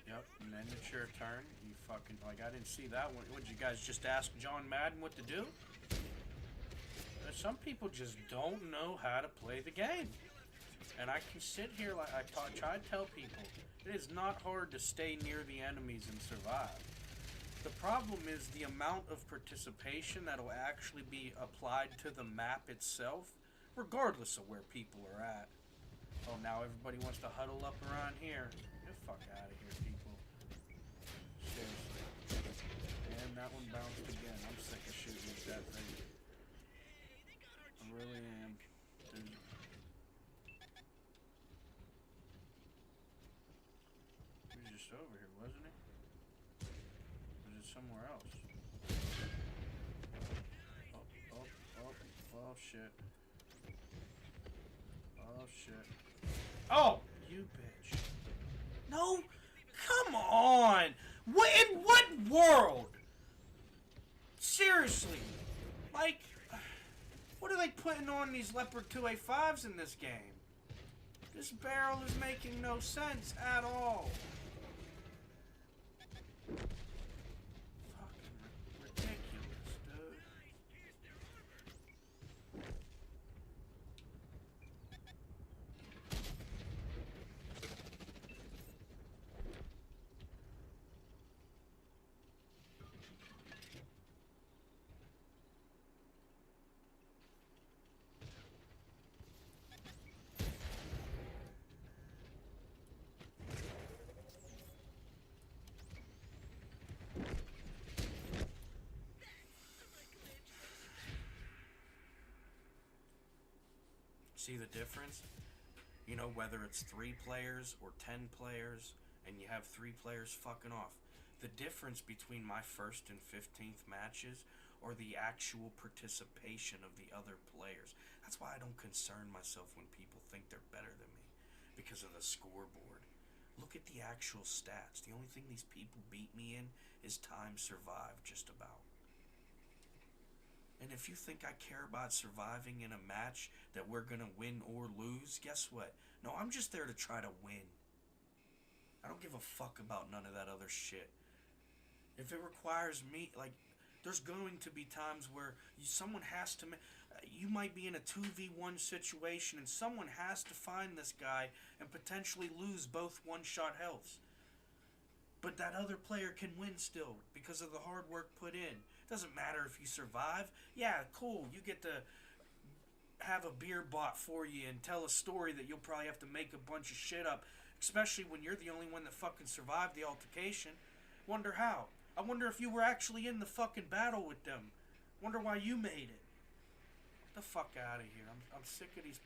Yep, and then it's your turn. You fucking, I didn't see that one. Would you guys just ask John Madden what to do? Some people just don't know how to play the game. And I can sit here like I try to tell people, it is not hard to stay near the enemies and survive. The problem is the amount of participation that'll actually be applied to the map itself, regardless of where people are at. Oh, now everybody wants to huddle up around here. Get the fuck out of here, people. Seriously. And that one bounced again. I'm sick of shooting at that thing. I really am. Dude. He was just over here, wasn't he? Or was it somewhere else? Oh, shit. Oh, shit. Oh, you bitch. No, come on. What, in what world? Seriously. Like, what are they putting on these Leopard 2A5s in this game? This barrel is making no sense at all. Fucking ridiculous, dude. See the difference? You know, whether it's 3 players or 10 players, and you have 3 players fucking off. The difference between my first and 15th matches or the actual participation of the other players. That's why I don't concern myself when people think they're better than me, because of the scoreboard. Look at the actual stats. The only thing these people beat me in is time survived, just about. And if you think I care about surviving in a match that we're going to win or lose, guess what? No, I'm just there to try to win. I don't give a fuck about none of that other shit. If it requires me, like, there's going to be times where someone has to. You might be in a 2v1 situation and someone has to find this guy and potentially lose both one-shot healths. But that other player can win still because of the hard work put in. Doesn't matter if you survive. Yeah, cool. You get to have a beer bought for you and tell a story that you'll probably have to make a bunch of shit up, especially when you're the only one that fucking survived the altercation. Wonder how. I wonder if you were actually in the fucking battle with them. Wonder why you made it. The fuck out of here. I'm sick of these.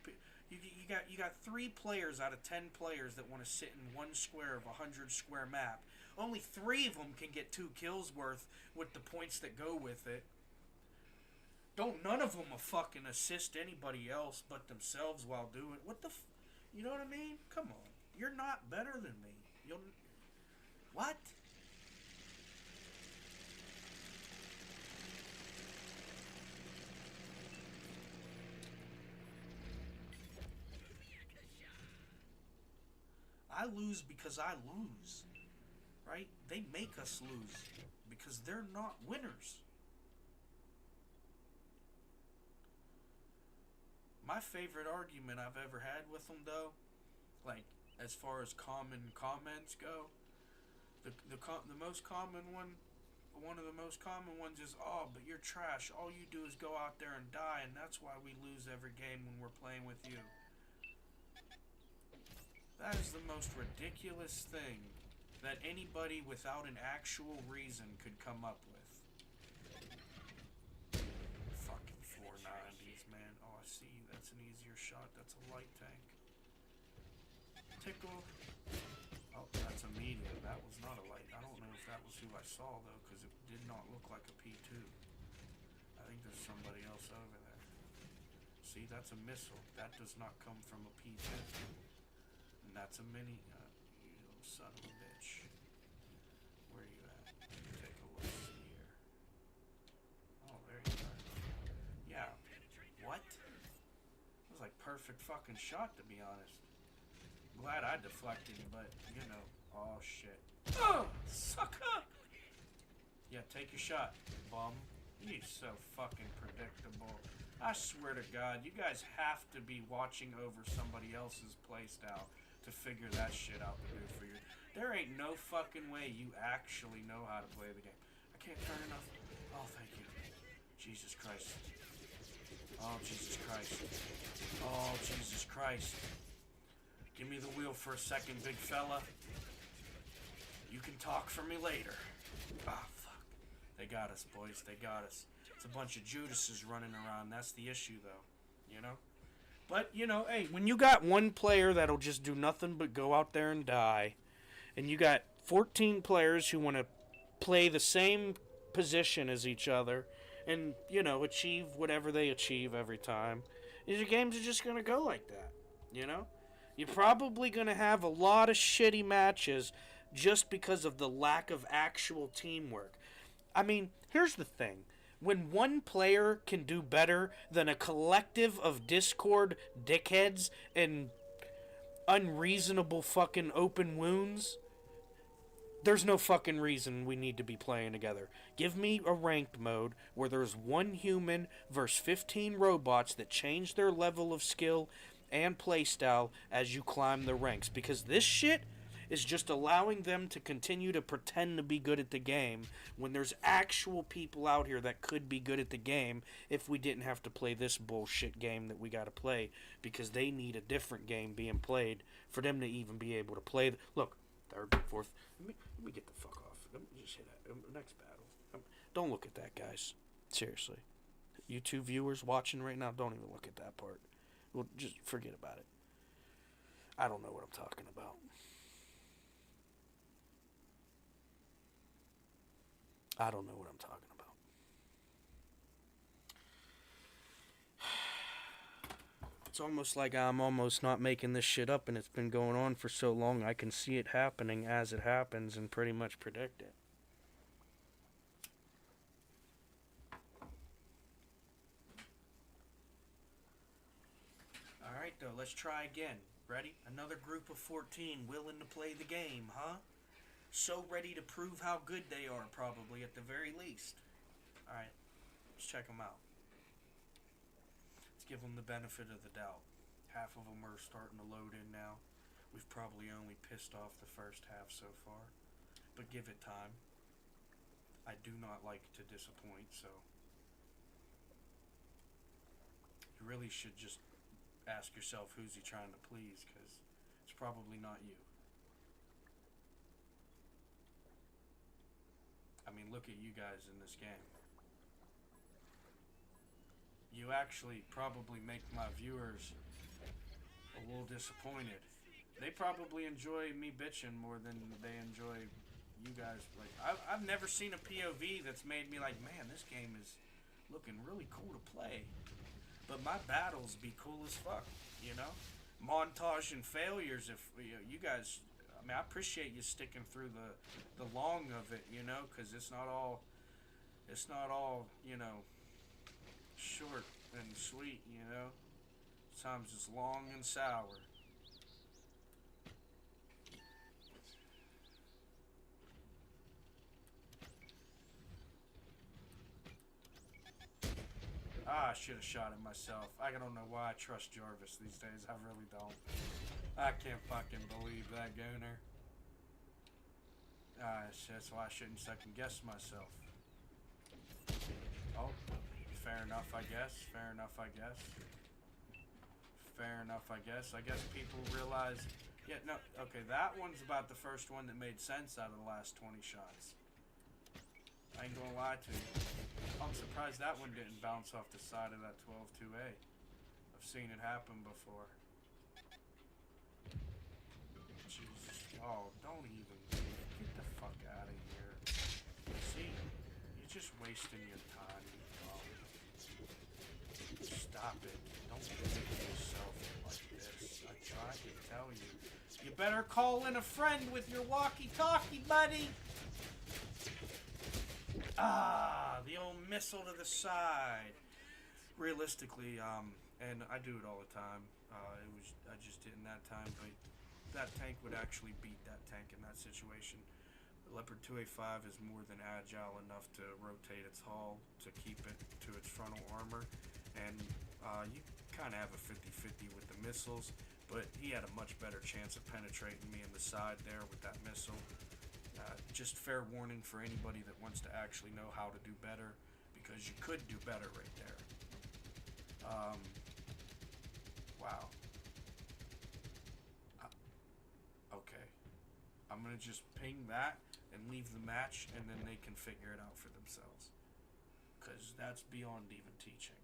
You got 3 players out of 10 players that want to sit in one square of a 100 square map. Only 3 of them can get 2 kills worth with the points that go with it. Don't none of them will fucking assist anybody else but themselves while doing what the. You know what I mean? Come on, you're not better than me. You'll. What? I lose because I lose, right? They make us lose because they're not winners. My favorite argument I've ever had with them, though, like as far as common comments go, the most common one of the most common ones is, "Oh, but you're trash. All you do is go out there and die, and that's why we lose every game when we're playing with you." That is the most ridiculous thing that anybody without an actual reason could come up with. Fucking 490s, man. Oh, I see you. That's an easier shot. That's a light tank. Tickle. Oh, that's a medium. That was not a light. I don't know if that was who I saw, though, because it did not look like a P2. I think there's somebody else over there. See, that's a missile. That does not come from a P2. And that's a mini. You little son of a bitch. Where are you at? Take a look here. Oh, there you are. Yeah. What? That was like perfect fucking shot, to be honest. Glad I deflected, but you know. Oh shit. Oh, sucker! Yeah, take your shot, bum. You're so fucking predictable. I swear to God, you guys have to be watching over somebody else's playstyle to figure that shit out to do for you. There ain't no fucking way you actually know how to play the game. I can't turn enough. Oh, thank you. Jesus Christ. Oh, Jesus Christ. Oh, Jesus Christ. Give me the wheel for a second, big fella. You can talk for me later. Ah, fuck. They got us, boys. They got us. It's a bunch of Judases running around. That's the issue, though. You know? But, you know, hey, when you got one player that'll just do nothing but go out there and die, and you got 14 players who want to play the same position as each other and, you know, achieve whatever they achieve every time, your games are just going to go like that. You know? You're probably going to have a lot of shitty matches just because of the lack of actual teamwork. I mean, here's the thing. When one player can do better than a collective of Discord dickheads and unreasonable fucking open wounds, there's no fucking reason we need to be playing together. Give me a ranked mode where there's one human versus 15 robots that change their level of skill and playstyle as you climb the ranks. Because this shit is just allowing them to continue to pretend to be good at the game when there's actual people out here that could be good at the game if we didn't have to play this bullshit game that we gotta play, because they need a different game being played for them to even be able to play. Look, third, fourth. Let me get the fuck off. Let me just hit that. Next battle. Don't look at that, guys. Seriously. You two viewers watching right now, don't even look at that part. Well, just forget about it. I don't know what I'm talking about. I don't know what I'm talking about. It's almost like I'm almost not making this shit up, and it's been going on for so long I can see it happening as it happens and pretty much predict it. Alright though, let's try again. Ready? Another group of 14 willing to play the game, huh? So ready to prove how good they are, probably, at the very least. Alright, let's check them out. Let's give them the benefit of the doubt. Half of them are starting to load in now. We've probably only pissed off the first half so far. But give it time. I do not like to disappoint, so you really should just ask yourself who's he trying to please, because it's probably not you. I mean, look at you guys in this game. You actually probably make my viewers a little disappointed. They probably enjoy me bitching more than they enjoy you guys. Like, I've never seen a POV that's made me like, man, this game is looking really cool to play. But my battles be cool as fuck, you know? Montage and failures, if you guys, I mean, I appreciate you sticking through the long of it, you know, because it's not all, you know, short and sweet, you know? Sometimes it's long and sour. I should have shot it myself. I don't know why I trust Jarvis these days. I really don't. I can't fucking believe that gooner. That's why I shouldn't second guess myself. Oh, fair enough, I guess. Fair enough, I guess. Fair enough, I guess. I guess people realize... Yeah, no, okay, that one's about the first one that made sense out of the last 20 shots. I ain't gonna lie to you. I'm surprised that one didn't bounce off the side of that 12-2A. I've seen it happen before. Jesus. Oh, don't even. Get the fuck out of here. See? You're just wasting your time, you bum. Stop it. Don't do yourself like this. I tried to tell you. You better call in a friend with your walkie-talkie, buddy! Ah, the old missile to the side. Realistically, and I do it all the time. I just didn't that time, but that tank would actually beat that tank in that situation. The Leopard 2A5 is more than agile enough to rotate its hull to keep it to its frontal armor, and you kind of have a 50-50 with the missiles, but he had a much better chance of penetrating me in the side there with that missile. Just fair warning for anybody that wants to actually know how to do better, because you could do better right there. Wow. Okay. I'm going to just ping that and leave the match, and then they can figure it out for themselves. Because that's beyond even teaching.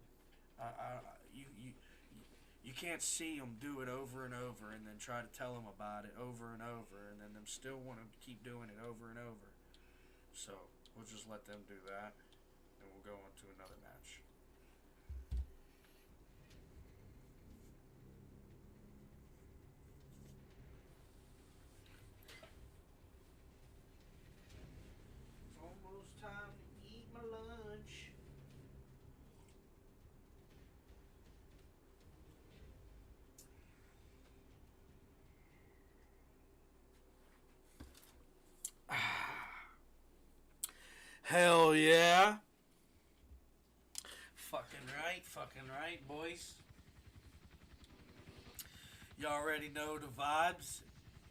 You can't see them do it over and over and then try to tell them about it over and over and then them still want to keep doing it over and over. So, we'll just let them do that, and we'll go on to another match. Hell yeah. Fucking right, boys. You already know the vibes.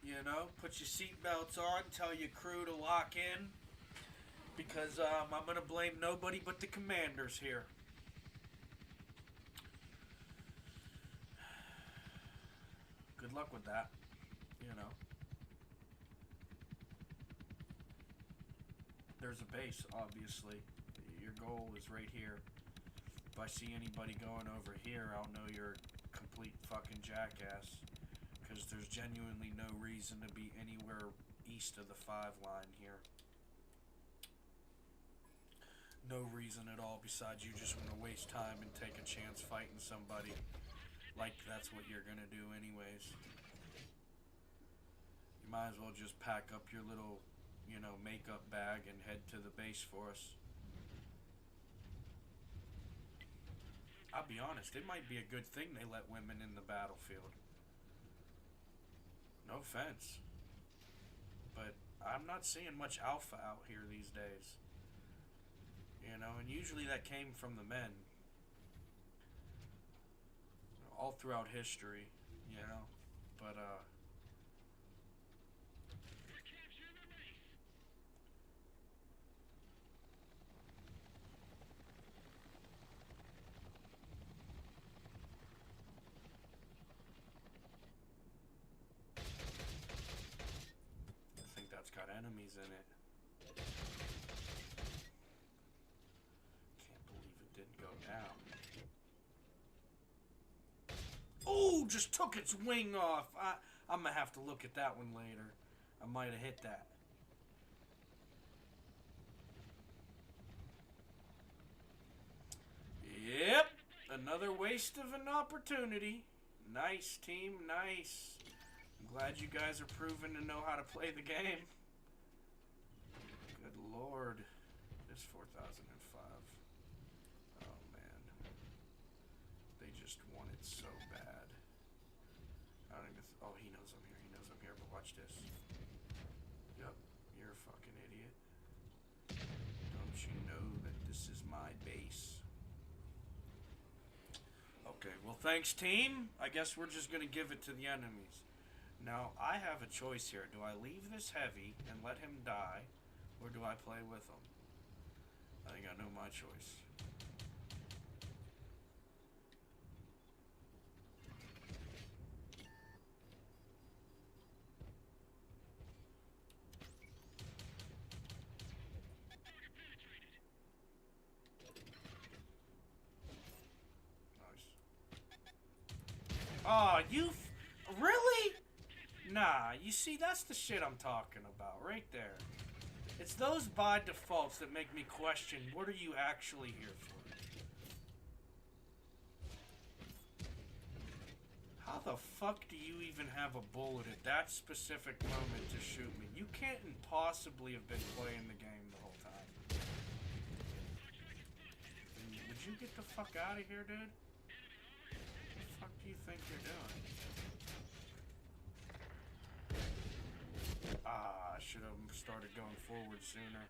You know, put your seatbelts on, tell your crew to lock in. Because I'm going to blame nobody but the commanders here. Good luck with that, you know. There's a base, obviously. Your goal is right here. If I see anybody going over here, I'll know you're a complete fucking jackass. Because there's genuinely no reason to be anywhere east of the 5 line here. No reason at all besides you just want to waste time and take a chance fighting somebody. Like that's what you're going to do anyways. You might as well just pack up your little, you know, makeup bag and head to the base for us. I'll be honest, it might be a good thing they let women in the battlefield. No offense. But I'm not seeing much alpha out here these days. You know, and usually that came from the men. All throughout history, you know. But, I think that's got enemies in it. Can't believe it didn't go down. Oh, just took its wing off. I'm going to have to look at that one later. I might have hit that. Yep. Another waste of an opportunity. Nice, team. Nice. I'm glad you guys are proving to know how to play the game. Good lord. This 4005. Oh, man. They just want it so bad. I don't even... Oh, he knows I'm here. He knows I'm here. But watch this. Yup. You're a fucking idiot. Don't you know that this is my base? Okay, well, thanks, team. I guess we're just going to give it to the enemies. Now, I have a choice here. Do I leave this heavy and let him die, or do I play with him? I think I know my choice. Oh, really? Nah, you see, that's the shit I'm talking about, right there. It's those by defaults that make me question, what are you actually here for? How the fuck do you even have a bullet at that specific moment to shoot me? You can't possibly have been playing the game the whole time. Would you get the fuck out of here, dude? What the fuck do you think you're doing? I should have started going forward sooner.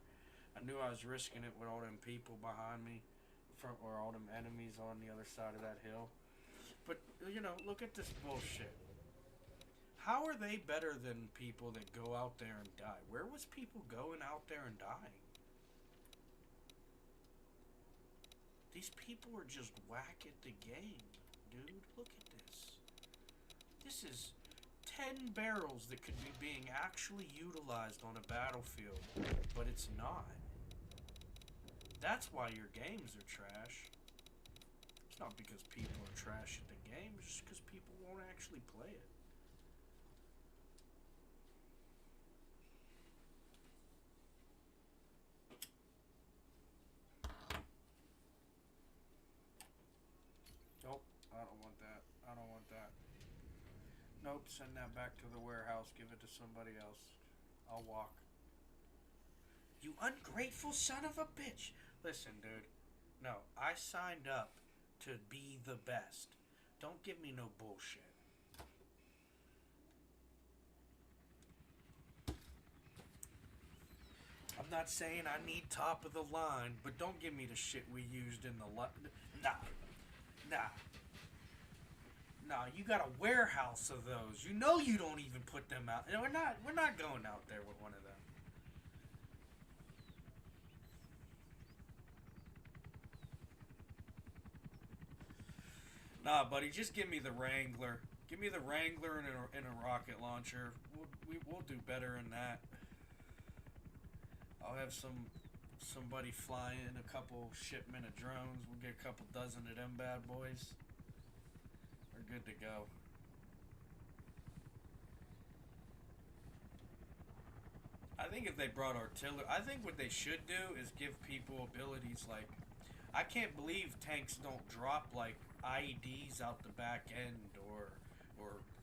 I knew I was risking it with all them people behind me, or all them enemies on the other side of that hill. But, you know, look at this bullshit. How are they better than people that go out there and die? Where was people going out there and dying? These people are just whack at the game, dude. Look at this. This is 10 barrels that could be being actually utilized on a battlefield, but it's not. That's why your games are trash. It's not because people are trash at the game, it's just because people won't actually play it. Nope, I don't want that. I don't want that. Nope, send that back to the warehouse. Give it to somebody else. I'll walk. You ungrateful son of a bitch. Listen, dude. No, I signed up to be the best. Don't give me no bullshit. I'm not saying I need top of the line, but don't give me the shit we used in the nah, nah. Nah, you got a warehouse of those. You know you don't even put them out. We're not going out there with one of them. Nah, buddy, just give me the Wrangler. Give me the Wrangler and a rocket launcher. We'll do better than that. I'll have somebody fly in a couple shipment of drones. We'll get a couple dozen of them bad boys. We're good to go. I think if they brought artillery, I think what they should do is give people abilities like, I can't believe tanks don't drop like IEDs out the back end or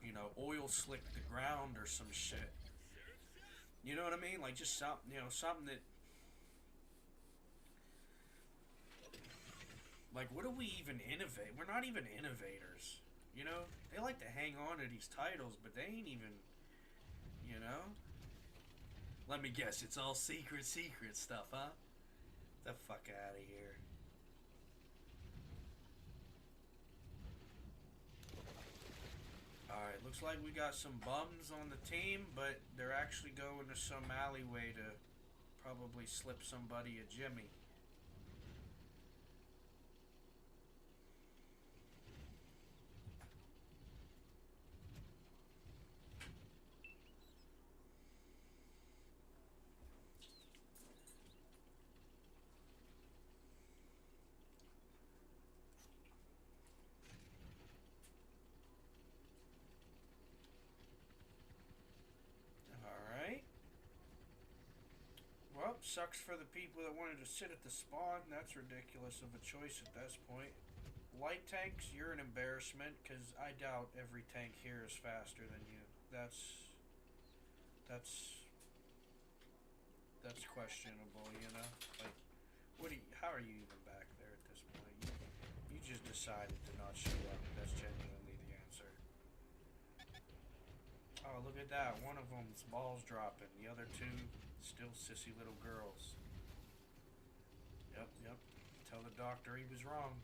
you know, oil slick the ground or some shit. You know what I mean? Like just something, you know, something that, like, what do we even innovate? We're not even innovators. You know, they like to hang on to these titles, but they ain't even, you know. Let me guess, it's all secret stuff, huh? Get the fuck out of here. Alright, looks like we got some bums on the team, but they're actually going to some alleyway to probably slip somebody a Jimmy. Well, sucks for the people that wanted to sit at the spawn. That's ridiculous of a choice at this point. Light tanks, you're an embarrassment, because I doubt every tank here is faster than you. That's questionable, you know? Like, how are you even back there at this point? You just decided to not show up. That's genuinely the answer. Oh, look at that. One of them's balls dropping. The other two, still sissy little girls. Yep. Tell the doctor he was wrong.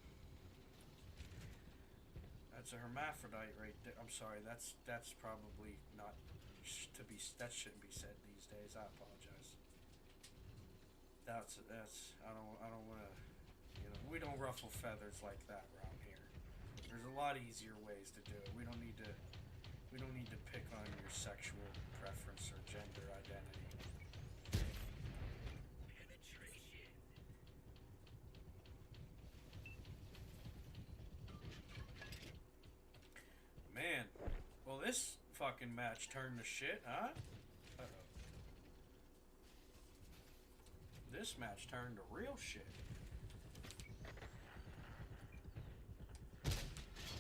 That's a hermaphrodite right there. I'm sorry, that's probably not that shouldn't be said these days. I apologize. That's I don't want to, you know, we don't ruffle feathers like that around here. There's a lot easier ways to do it. We don't need to pick on your sexual preference or gender identity. Man, well, this fucking match turned to shit, huh? Uh-oh. This match turned to real shit.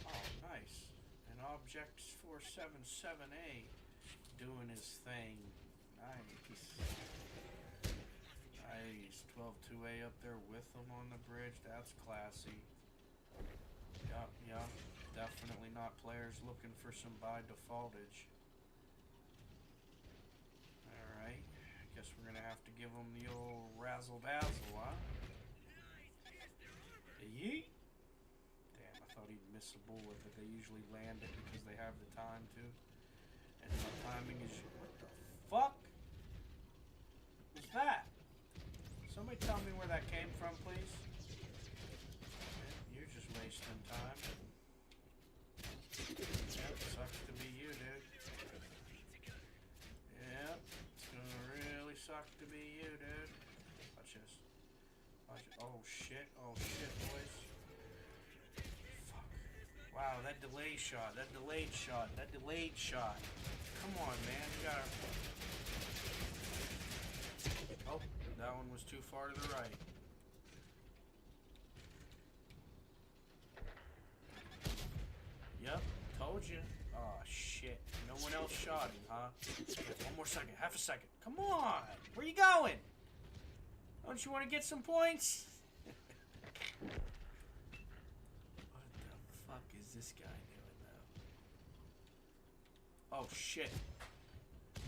Oh, nice. An Object 477A doing his thing. Nice. Nice. 12-2A up there with him on the bridge. That's classy. Yup. Definitely not players looking for some by defaultage. Alright. Guess we're gonna have to give them the old razzle dazzle, huh? Yeet! Damn, I thought he'd miss a bullet, but they usually land it because they have the time to. And my timing is. What the fuck? Was that? Somebody tell me where that came from, please. You're just wasting time. Yep, sucks to be you, dude. Yep, it's gonna really suck to be you, dude. Watch this. Watch it. Oh shit, boys. Fuck. Wow, that delayed shot. Come on, man, you gotta. Oh, that one was too far to the right. Yep, told you. Oh, shit. No one else shot him, huh? One more second, half a second. Come on! Where you going? Don't you want to get some points? What the fuck is this guy doing now? Oh, shit.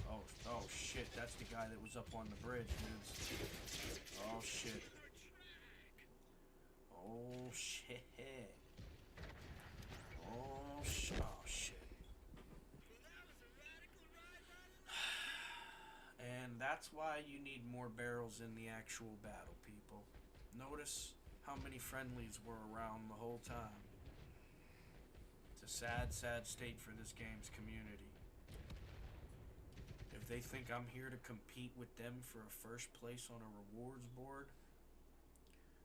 Oh shit, that's the guy that was up on the bridge, dude. Oh shit. Oh shit. Oh shit. Oh shit. And that's why you need more barrels in the actual battle, people. Notice how many friendlies were around the whole time. It's a sad, sad state for this game's community. If they think I'm here to compete with them for a first place on a rewards board,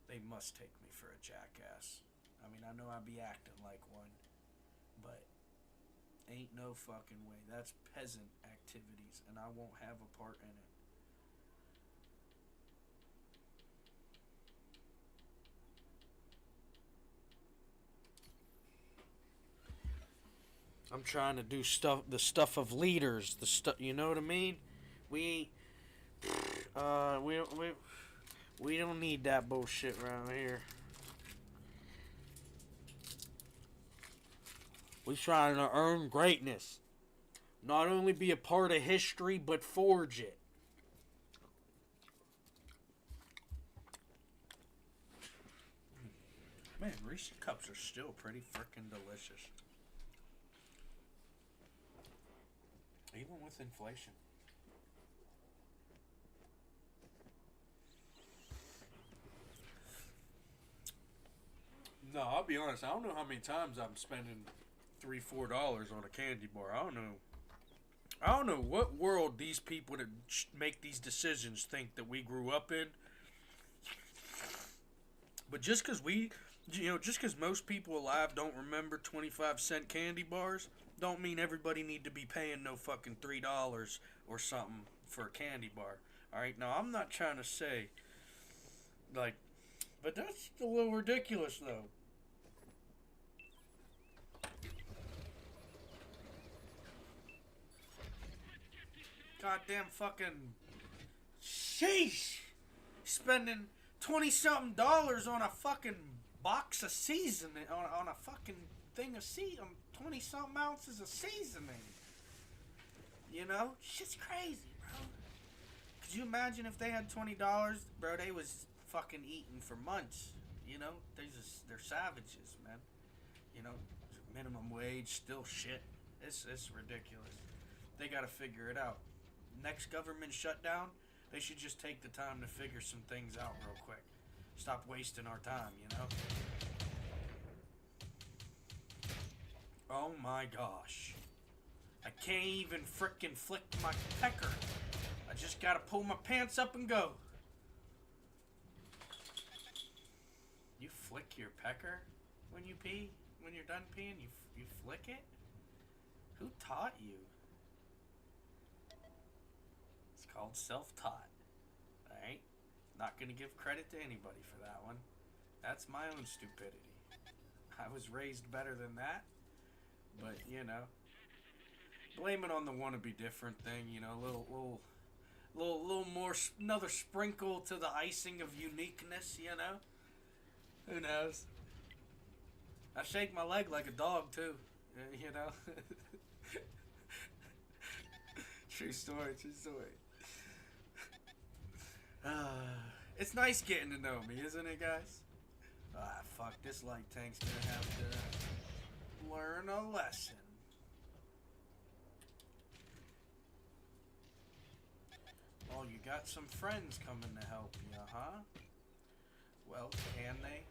they must take me for a jackass. I mean, I know I be acting like one, but ain't no fucking way. That's peasant activities, and I won't have a part in it. I'm trying to do the stuff of leaders, the stuff, you know what I mean? We ain't, we don't need that bullshit around here. We trying to earn greatness. Not only be a part of history, but forge it. Man, Reese's Cups are still pretty freaking delicious. Even with inflation. No, I'll be honest. I don't know how many times I'm spending $3-4 on a candy bar. I don't know. I don't know what world these people that make these decisions think that we grew up in. But just because just because most people alive don't remember 25-cent candy bars, don't mean everybody need to be paying no fucking $3 or something for a candy bar. Alright, now I'm not trying to say, like, but that's a little ridiculous though. Goddamn fucking sheesh! Spending 20-something dollars on a fucking box of seasoning, on a fucking thing of seasoning, 20-something ounces of seasoning. You know? Shit's crazy, bro. Could you imagine if they had $20, bro? They was fucking eating for months. You know? They're savages, man. You know? Minimum wage, still shit. It's ridiculous. They gotta figure it out. Next government shutdown, they should just take the time to figure some things out real quick. Stop wasting our time, you know? Oh my gosh. I can't even frickin' flick my pecker. I just gotta pull my pants up and go. You flick your pecker when you pee? When you're done peeing, you flick it? Who taught you? It's called self-taught. Alright? Not gonna give credit to anybody for that one. That's my own stupidity. I was raised better than that. But, you know. Blame it on the wannabe different thing, you know, little more, another sprinkle to the icing of uniqueness, you know? Who knows? I shake my leg like a dog, too. You know? True story, true story. It's nice getting to know me, isn't it, guys? Fuck, this light tank's gonna have to learn a lesson. Oh, you got some friends coming to help you, huh? Well, can they?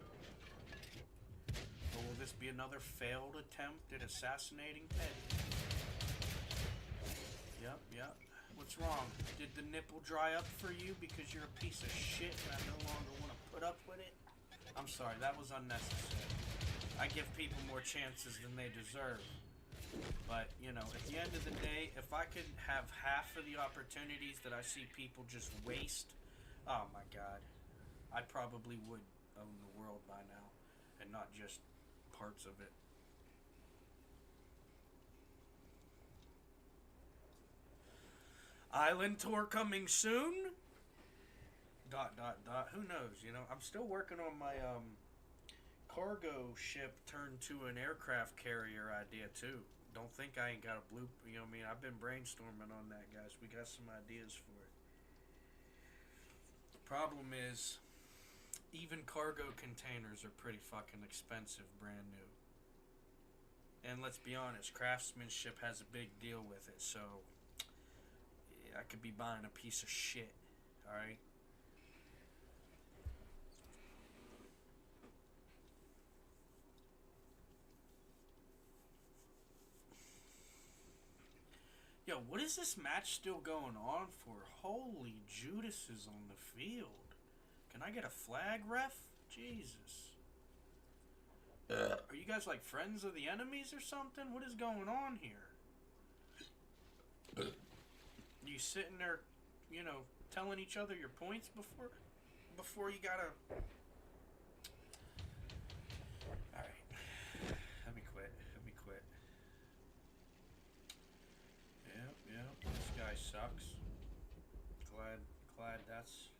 Or will this be another failed attempt at assassinating Petty? Yep. What's wrong? Did the nipple dry up for you because you're a piece of shit and I no longer want to put up with it? I'm sorry, that was unnecessary. I give people more chances than they deserve. But, you know, at the end of the day, if I could have half of the opportunities that I see people just waste, oh my god, I probably would own the world by now, and not just parts of it. Island tour coming soon? ... Who knows, you know, I'm still working on my, cargo ship turned to an aircraft carrier idea too. Don't think I ain't got a blue. You know what I mean? I've been brainstorming on that, guys. We got some ideas for it. Problem is, even cargo containers are pretty fucking expensive, brand new. And let's be honest, craftsmanship has a big deal with it. So I could be buying a piece of shit. All right. Yo, what is this match still going on for? Holy Judas is on the field. Can I get a flag, ref? Jesus. Are you guys like friends of the enemies or something? What is going on here? You sitting there, you know, telling each other your points before you gotta. All right, let me quit. Yep. This guy sucks. Glad that's.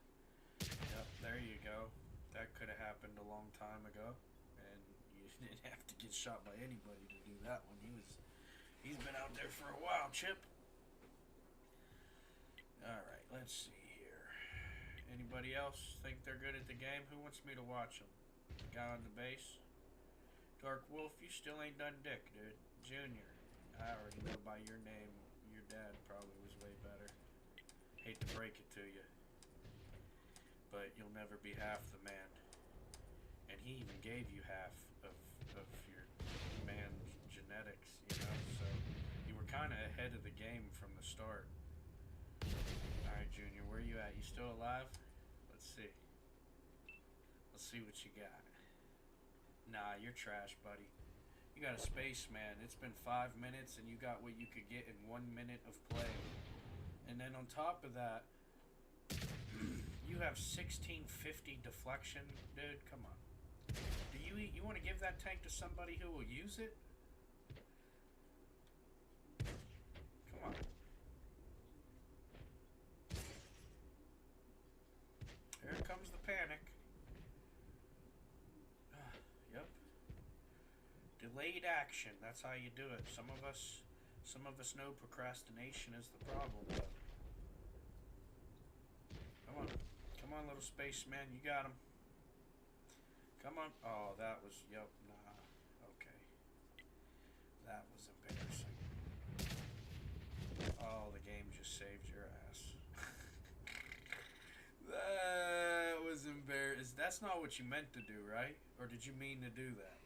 Yep, there you go. That could have happened a long time ago, and you didn't have to get shot by anybody to do that one. He's been out there for a while, Chip. All right, let's see here. Anybody else think they're good at the game? Who wants me to watch them? Guy on the base. Dark Wolf, you still ain't done dick, dude. Junior, I already know by your name. Your dad probably was way better. Hate to break it to you, but you'll never be half the man. And he even gave you half of your man's genetics, you know? So you were kind of ahead of the game from the start. Alright, Junior, where you at? You still alive? Let's see. Let's see what you got. Nah, you're trash, buddy. You got a spaceman. It's been 5 minutes and you got what you could get in 1 minute of play. And then on top of that, you have 1650 deflection, dude. Come on. Do you want to give that tank to somebody who will use it? Come on. Here comes the panic. Yep. Delayed action. That's how you do it. Some of us know procrastination is the problem. Though. Come on, little spaceman. You got him. Come on. Oh, that was, yep, nah. Okay. That was embarrassing. Oh, the game just saved your ass. That was embarrassing. That's not what you meant to do, right? Or did you mean to do that?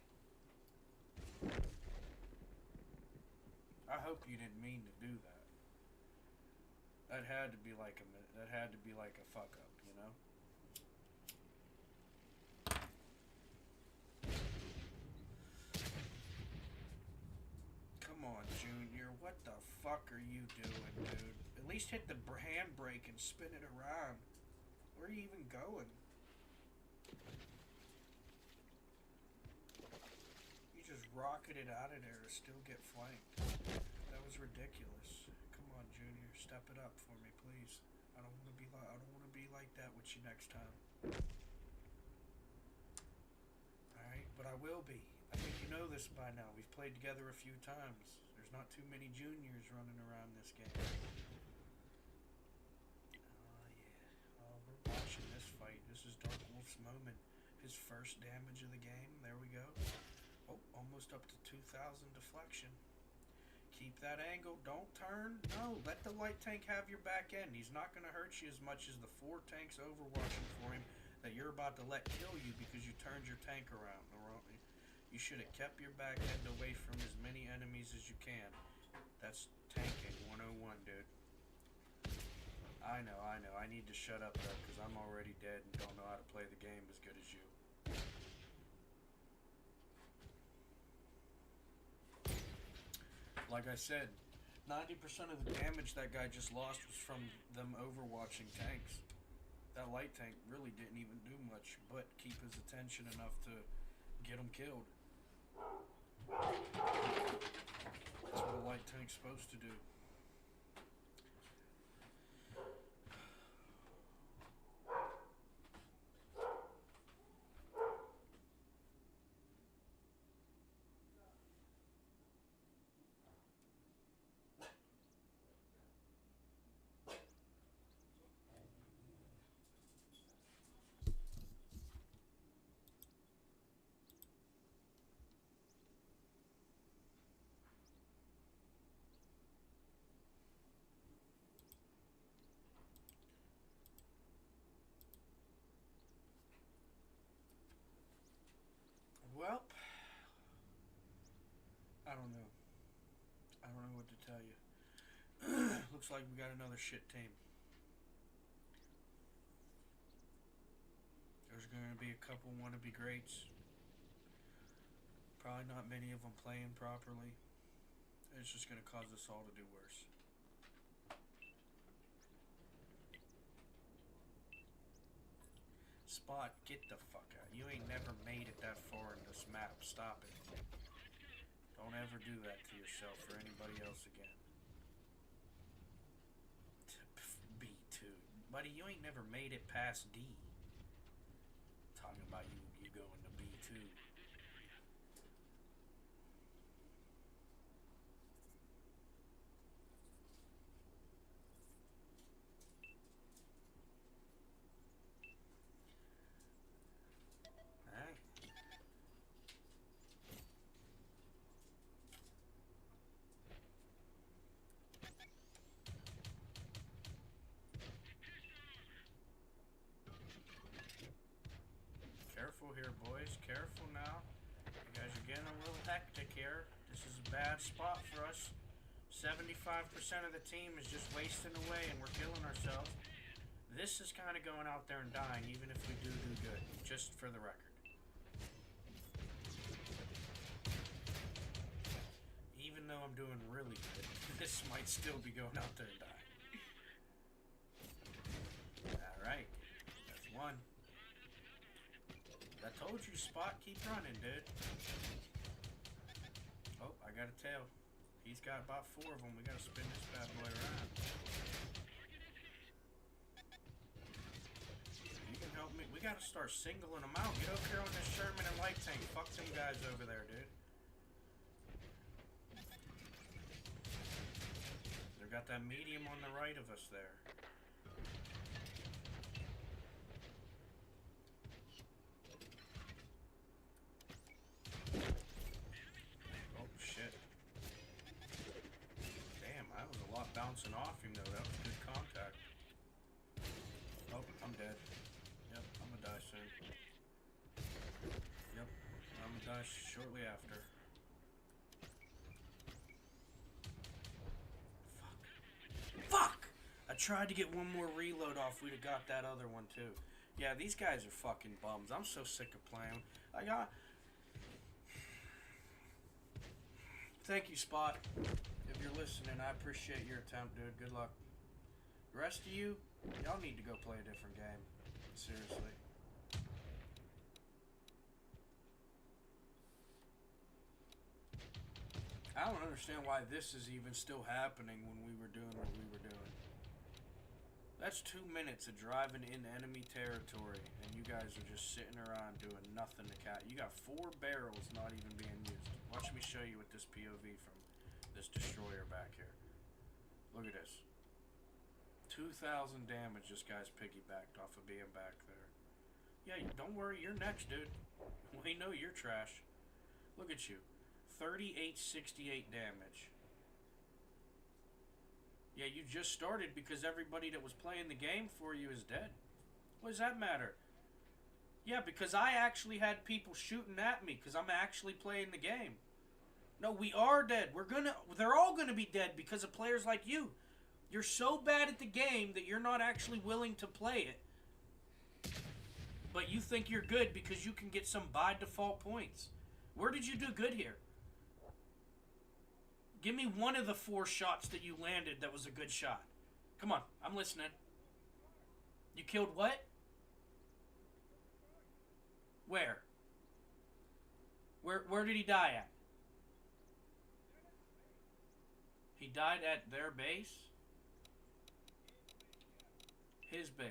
I hope you didn't mean to do that. That had to be like a fuck up, you know? Come on, Junior. What the fuck are you doing, dude? At least hit the handbrake and spin it around. Where are you even going? You just rocketed out of there to still get flanked. That was ridiculous. Come on, Junior. Step it up for me, please. I don't want to be like that with you next time. Alright, but I will be. I think you know this by now. We've played together a few times. There's not too many juniors running around this game. Oh, yeah. Oh, we're watching this fight. This is Dark Wolf's moment. His first damage of the game. There we go. Oh, almost up to 2,000 deflection. Keep that angle. Don't turn. No, let the light tank have your back end. He's not going to hurt you as much as the 4 tanks overwatching for him that you're about to let kill you because you turned your tank around. You should have kept your back end away from as many enemies as you can. That's tanking 101, dude. I know. I need to shut up, though, because I'm already dead and don't know how to play the game as good as you. Like I said, 90% of the damage that guy just lost was from them overwatching tanks. That light tank really didn't even do much but keep his attention enough to get him killed. That's what a light tank's supposed to do. don't know. I don't know what to tell you. Looks like we got another shit team. There's going to be a couple wannabe greats. Probably not many of them playing properly. It's just going to cause us all to do worse. Spot, get the fuck out. You ain't never made it that far in this map. Stop it. Don't ever do that to yourself or anybody else again. B2. Buddy, you ain't never made it past D. Talking about you going to B2. Alright. Careful here, boys. Careful now. You guys are getting a little hectic here. This is a bad spot for us. 75% of the team is just wasting away and we're killing ourselves. This is kind of going out there and dying, even if we do good. Just for the record. Even though I'm doing really good, this might still be going out there and dying. Alright. That's one. I told you, Spot, keep running, dude. Oh, I got a tail. He's got about 4 of them. We gotta spin this bad boy around. You can help me. We gotta start singling them out. Get over here on this Sherman and light tank. Fuck them guys over there, dude. They got that medium on the right of us there. Bouncing off him though, that was good contact. Oh, I'm dead. Yep, I'm gonna die soon. Yep, I'm gonna die shortly after. Fuck! I tried to get one more reload off, we'd have got that other one too. Yeah, these guys are fucking bums. I'm so sick of playing. Thank you, Spot. If you're listening, I appreciate your attempt, dude. Good luck. The rest of you, y'all need to go play a different game. Seriously. I don't understand why this is even still happening when we were doing what we were doing. That's 2 minutes of driving into enemy territory, and you guys are just sitting around doing nothing to catch. You got 4 barrels not even being used. Watch me show you with this POV from this destroyer back here. Look at this. 2,000 damage this guy's piggybacked off of being back there. Yeah, don't worry, you're next, dude. We know you're trash. Look at you. 3868 damage. Yeah, you just started because everybody that was playing the game for you is dead. What does that matter? Yeah, because I actually had people shooting at me because I'm actually playing the game. No, we are dead. They're all gonna be dead because of players like you. You're so bad at the game that you're not actually willing to play it. But you think you're good because you can get some by default points. Where did you do good here? Give me one of the 4 shots that you landed that was a good shot. Come on, I'm listening. You killed what? Where? Where did he die at? He died at their base? His base.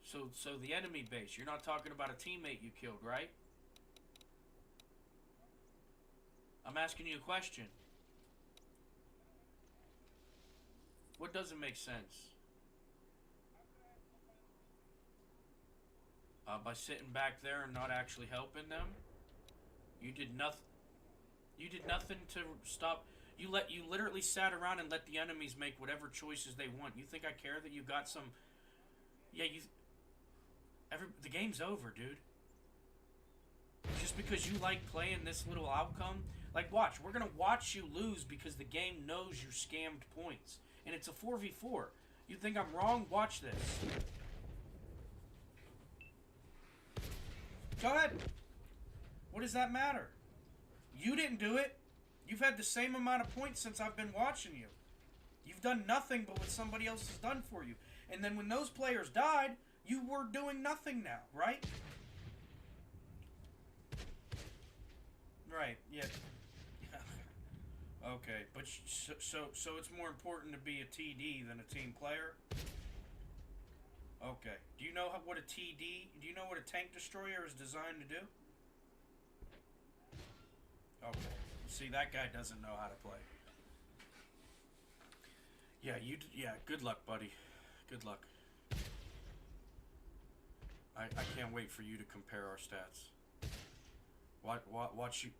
So the enemy base. You're not talking about a teammate you killed, right? I'm asking you a question. What doesn't make sense? By sitting back there and not actually helping them? You did nothing. You did nothing to stop. You literally sat around and let the enemies make whatever choices they want. You think I care that you got some? Yeah, the game's over, dude. Just because you like playing this little outcome Like, watch. We're going to watch you lose because the game knows you scammed points. And it's a 4v4. You think I'm wrong? Watch this. Go ahead. What does that matter? You didn't do it. You've had the same amount of points since I've been watching you. You've done nothing but what somebody else has done for you. And then when those players died, you were doing nothing now, right? Right, yeah. Okay, but so it's more important to be a TD than a team player? Okay. Do you know what a TD, do you know what a tank destroyer is designed to do? Okay. See, that guy doesn't know how to play. Yeah, good luck, buddy. Good luck. I can't wait for you to compare our stats. Watch you.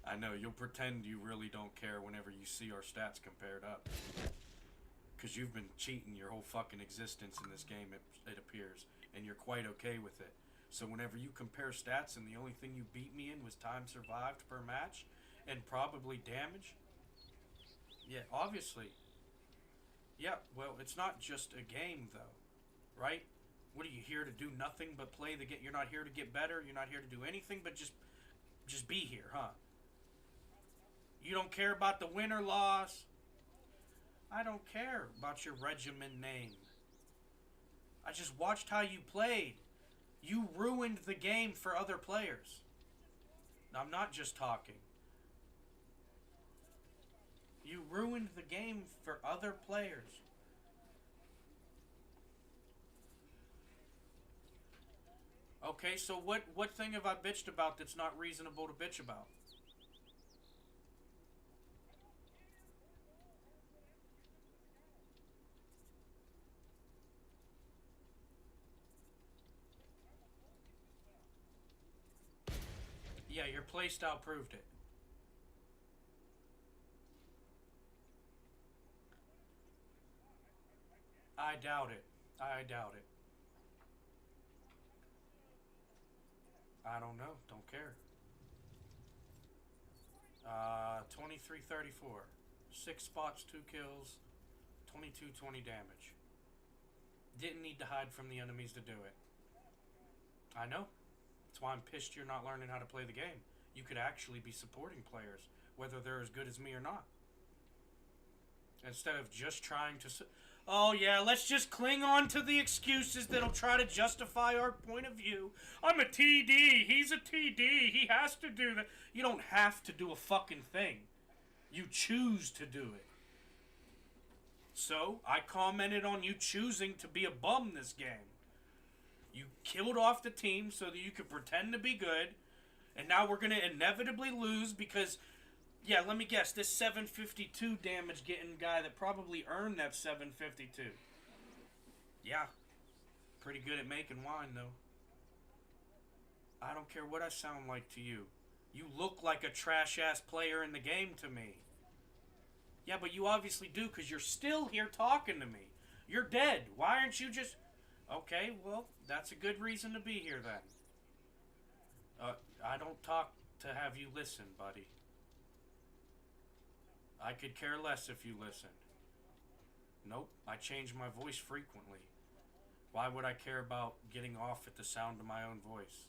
I know. You'll pretend you really don't care whenever you see our stats compared up. Because you've been cheating your whole fucking existence in this game, it appears. And you're quite okay with it. So whenever you compare stats and the only thing you beat me in was time survived per match and probably damage. Yeah, obviously. Yeah, well, it's not just a game, though. Right? What are you here to do? Nothing but play the game? You're not here to get better? You're not here to do anything but just be here, huh? You don't care about the win or loss? I don't care about your regiment name. I just watched how you played. You ruined the game for other players. I'm not just talking. You ruined the game for other players. Okay, so what thing have I bitched about that's not reasonable to bitch about? Yeah, your playstyle proved it. I doubt it. I doubt it. I don't know. Don't care. 23-34. 6 spots, 2 kills, 22-20 damage. Didn't need to hide from the enemies to do it. I know. That's why I'm pissed you're not learning how to play the game. You could actually be supporting players, whether they're as good as me or not. Instead of just trying to... Oh, yeah, let's just cling on to the excuses that'll try to justify our point of view. I'm a TD. He's a TD. He has to do that. You don't have to do a fucking thing. You choose to do it. So, I commented on you choosing to be a bum this game. You killed off the team so that you could pretend to be good. And now we're going to inevitably lose because... Yeah, let me guess. This 752 damage getting guy that probably earned that 752. Yeah. Pretty good at making wine, though. I don't care what I sound like to you. You look like a trash-ass player in the game to me. Yeah, but you obviously do because you're still here talking to me. You're dead. Why aren't you just... Okay, well, that's a good reason to be here then. I don't talk to have you listen, buddy. I could care less if you listen. Nope, I change my voice frequently. Why would I care about getting off at the sound of my own voice?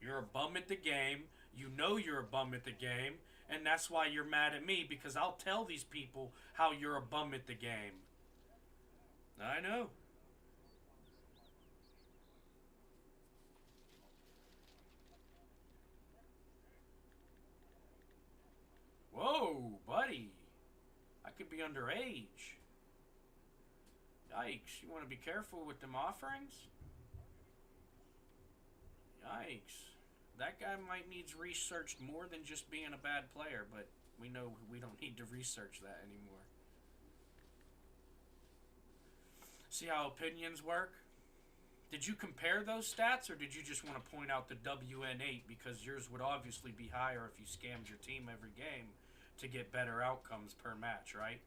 You're a bum at the game, you know you're a bum at the game, and that's why you're mad at me, because I'll tell these people how you're a bum at the game. I know. Whoa, buddy. I could be underage. Yikes. You want to be careful with them offerings? Yikes. That guy might need researched more than just being a bad player, but we know we don't need to research that anymore. See how opinions work? Did you compare those stats, or did you just want to point out the WN8 because yours would obviously be higher if you scammed your team every game to get better outcomes per match, right?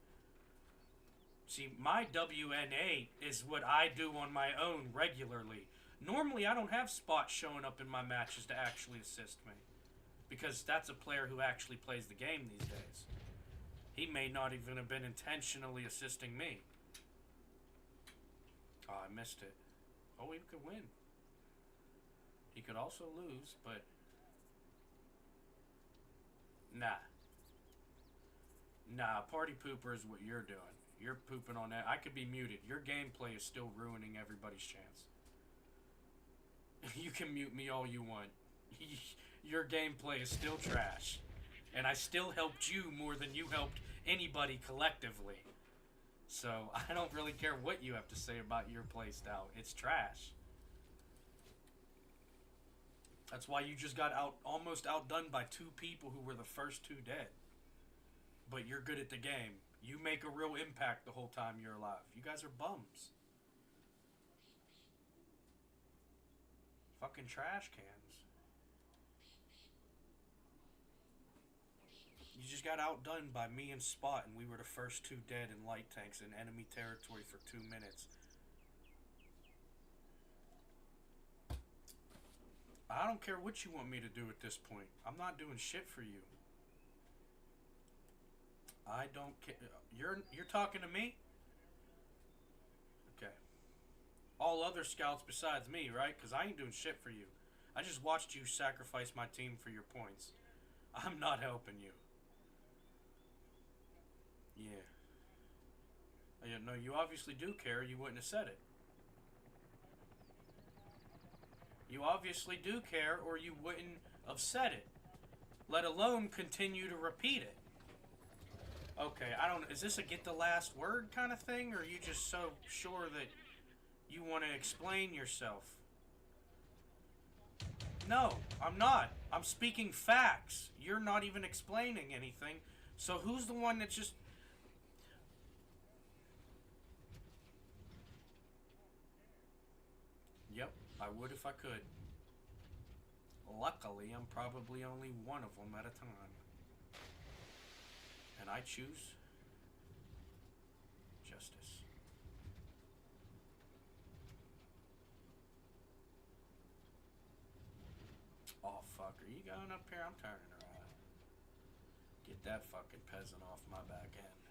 See, my WN8 is what I do on my own regularly. Normally, I don't have spots showing up in my matches to actually assist me Because that's a player who actually plays the game these days. He may not even have been intentionally assisting me. Oh, I missed it. Oh, he could win. He could also lose, but... Nah. Nah, party pooper is what you're doing. You're pooping on that. I could be muted. Your gameplay is still ruining everybody's chance. You can mute me all you want. Your gameplay is still trash. And I still helped you more than you helped anybody collectively. So, I don't really care what you have to say about your playstyle. It's trash. That's why you just got almost outdone by 2 people who were the first 2 dead. But you're good at the game. You make a real impact the whole time you're alive. You guys are bums. Fucking trash cans. You just got outdone by me and Spot, and we were the first 2 dead in light tanks in enemy territory for 2 minutes. I don't care what you want me to do at this point. I'm not doing shit for you. I don't care. You're talking to me? Okay. All other scouts besides me, right? Because I ain't doing shit for you. I just watched you sacrifice my team for your points. I'm not helping you. Yeah. No, you obviously do care. You wouldn't have said it. You obviously do care, or you wouldn't have said it. Let alone continue to repeat it. Okay, I don't... Is this a get the last word kind of thing, or are you just so sure that you want to explain yourself? No, I'm not. I'm speaking facts. You're not even explaining anything. So who's the one that's just... Yep, I would if I could. Luckily, I'm probably only one of them at a time. And I choose justice. Oh, fuck. Are you going up here? I'm turning around. Get that fucking peasant off my back end.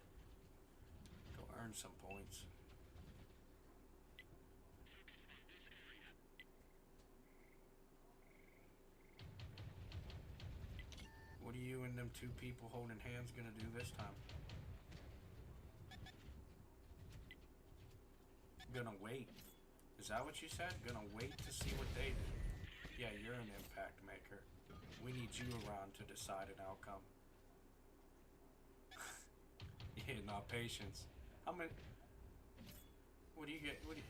Go earn some points. What are you and them 2 people holding hands gonna do this time? Gonna wait. Is that what you said? Gonna wait to see what they do? Yeah, you're an impact maker. We need you around to decide an outcome. Yeah, not patience. How many... What do you get? What do you...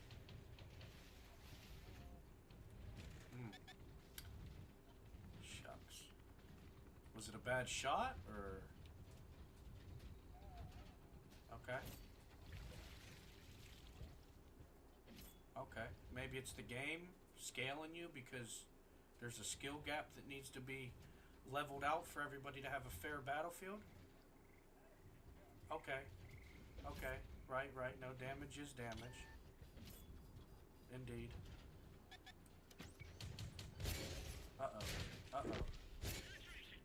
Shucks. Was it a bad shot, or... Okay. Okay. Maybe it's the game scaling you because there's a skill gap that needs to be leveled out for everybody to have a fair battlefield? Okay. Okay. Right. No damage is damage. Indeed. Uh-oh. Uh-oh.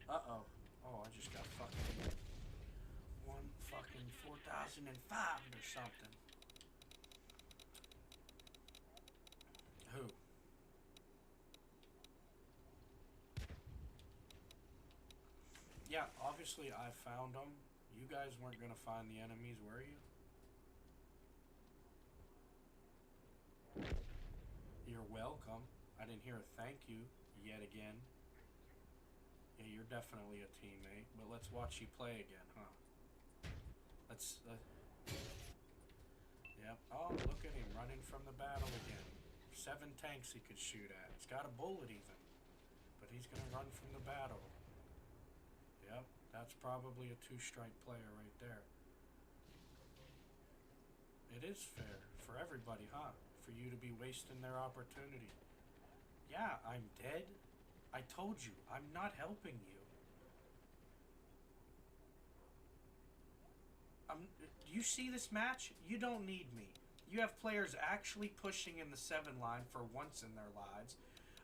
Uh-oh. Oh, I just got fucking... 4005 or something. Who? Yeah, obviously I found them. You guys weren't gonna find the enemies, were you? You're welcome. I didn't hear a thank you yet again. Yeah, you're definitely a teammate, but let's watch you play again, huh? Let's, yep. Oh, look at him running from the battle again. 7 tanks he could shoot at. He's got a bullet even, but he's gonna run from the battle. Yep, that's probably a 2-strike player right there. It is fair for everybody, huh? For you to be wasting their opportunity. Yeah, I'm dead. I told you, I'm not helping you. Do you see this match? You don't need me. You have players actually pushing in the 7 line for once in their lives.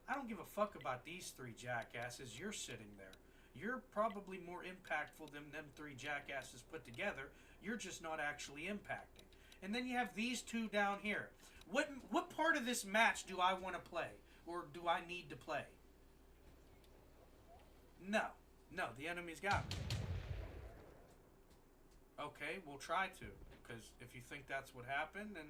I don't give a fuck about these 3 jackasses. You're sitting there. You're probably more impactful than them three jackasses put together. You're just not actually impacting. And then you have these two down here. What part of this match do I want to play? Or do I need to play? No. No, the enemy's got me. Okay, we'll try to. Because if you think that's what happened, then...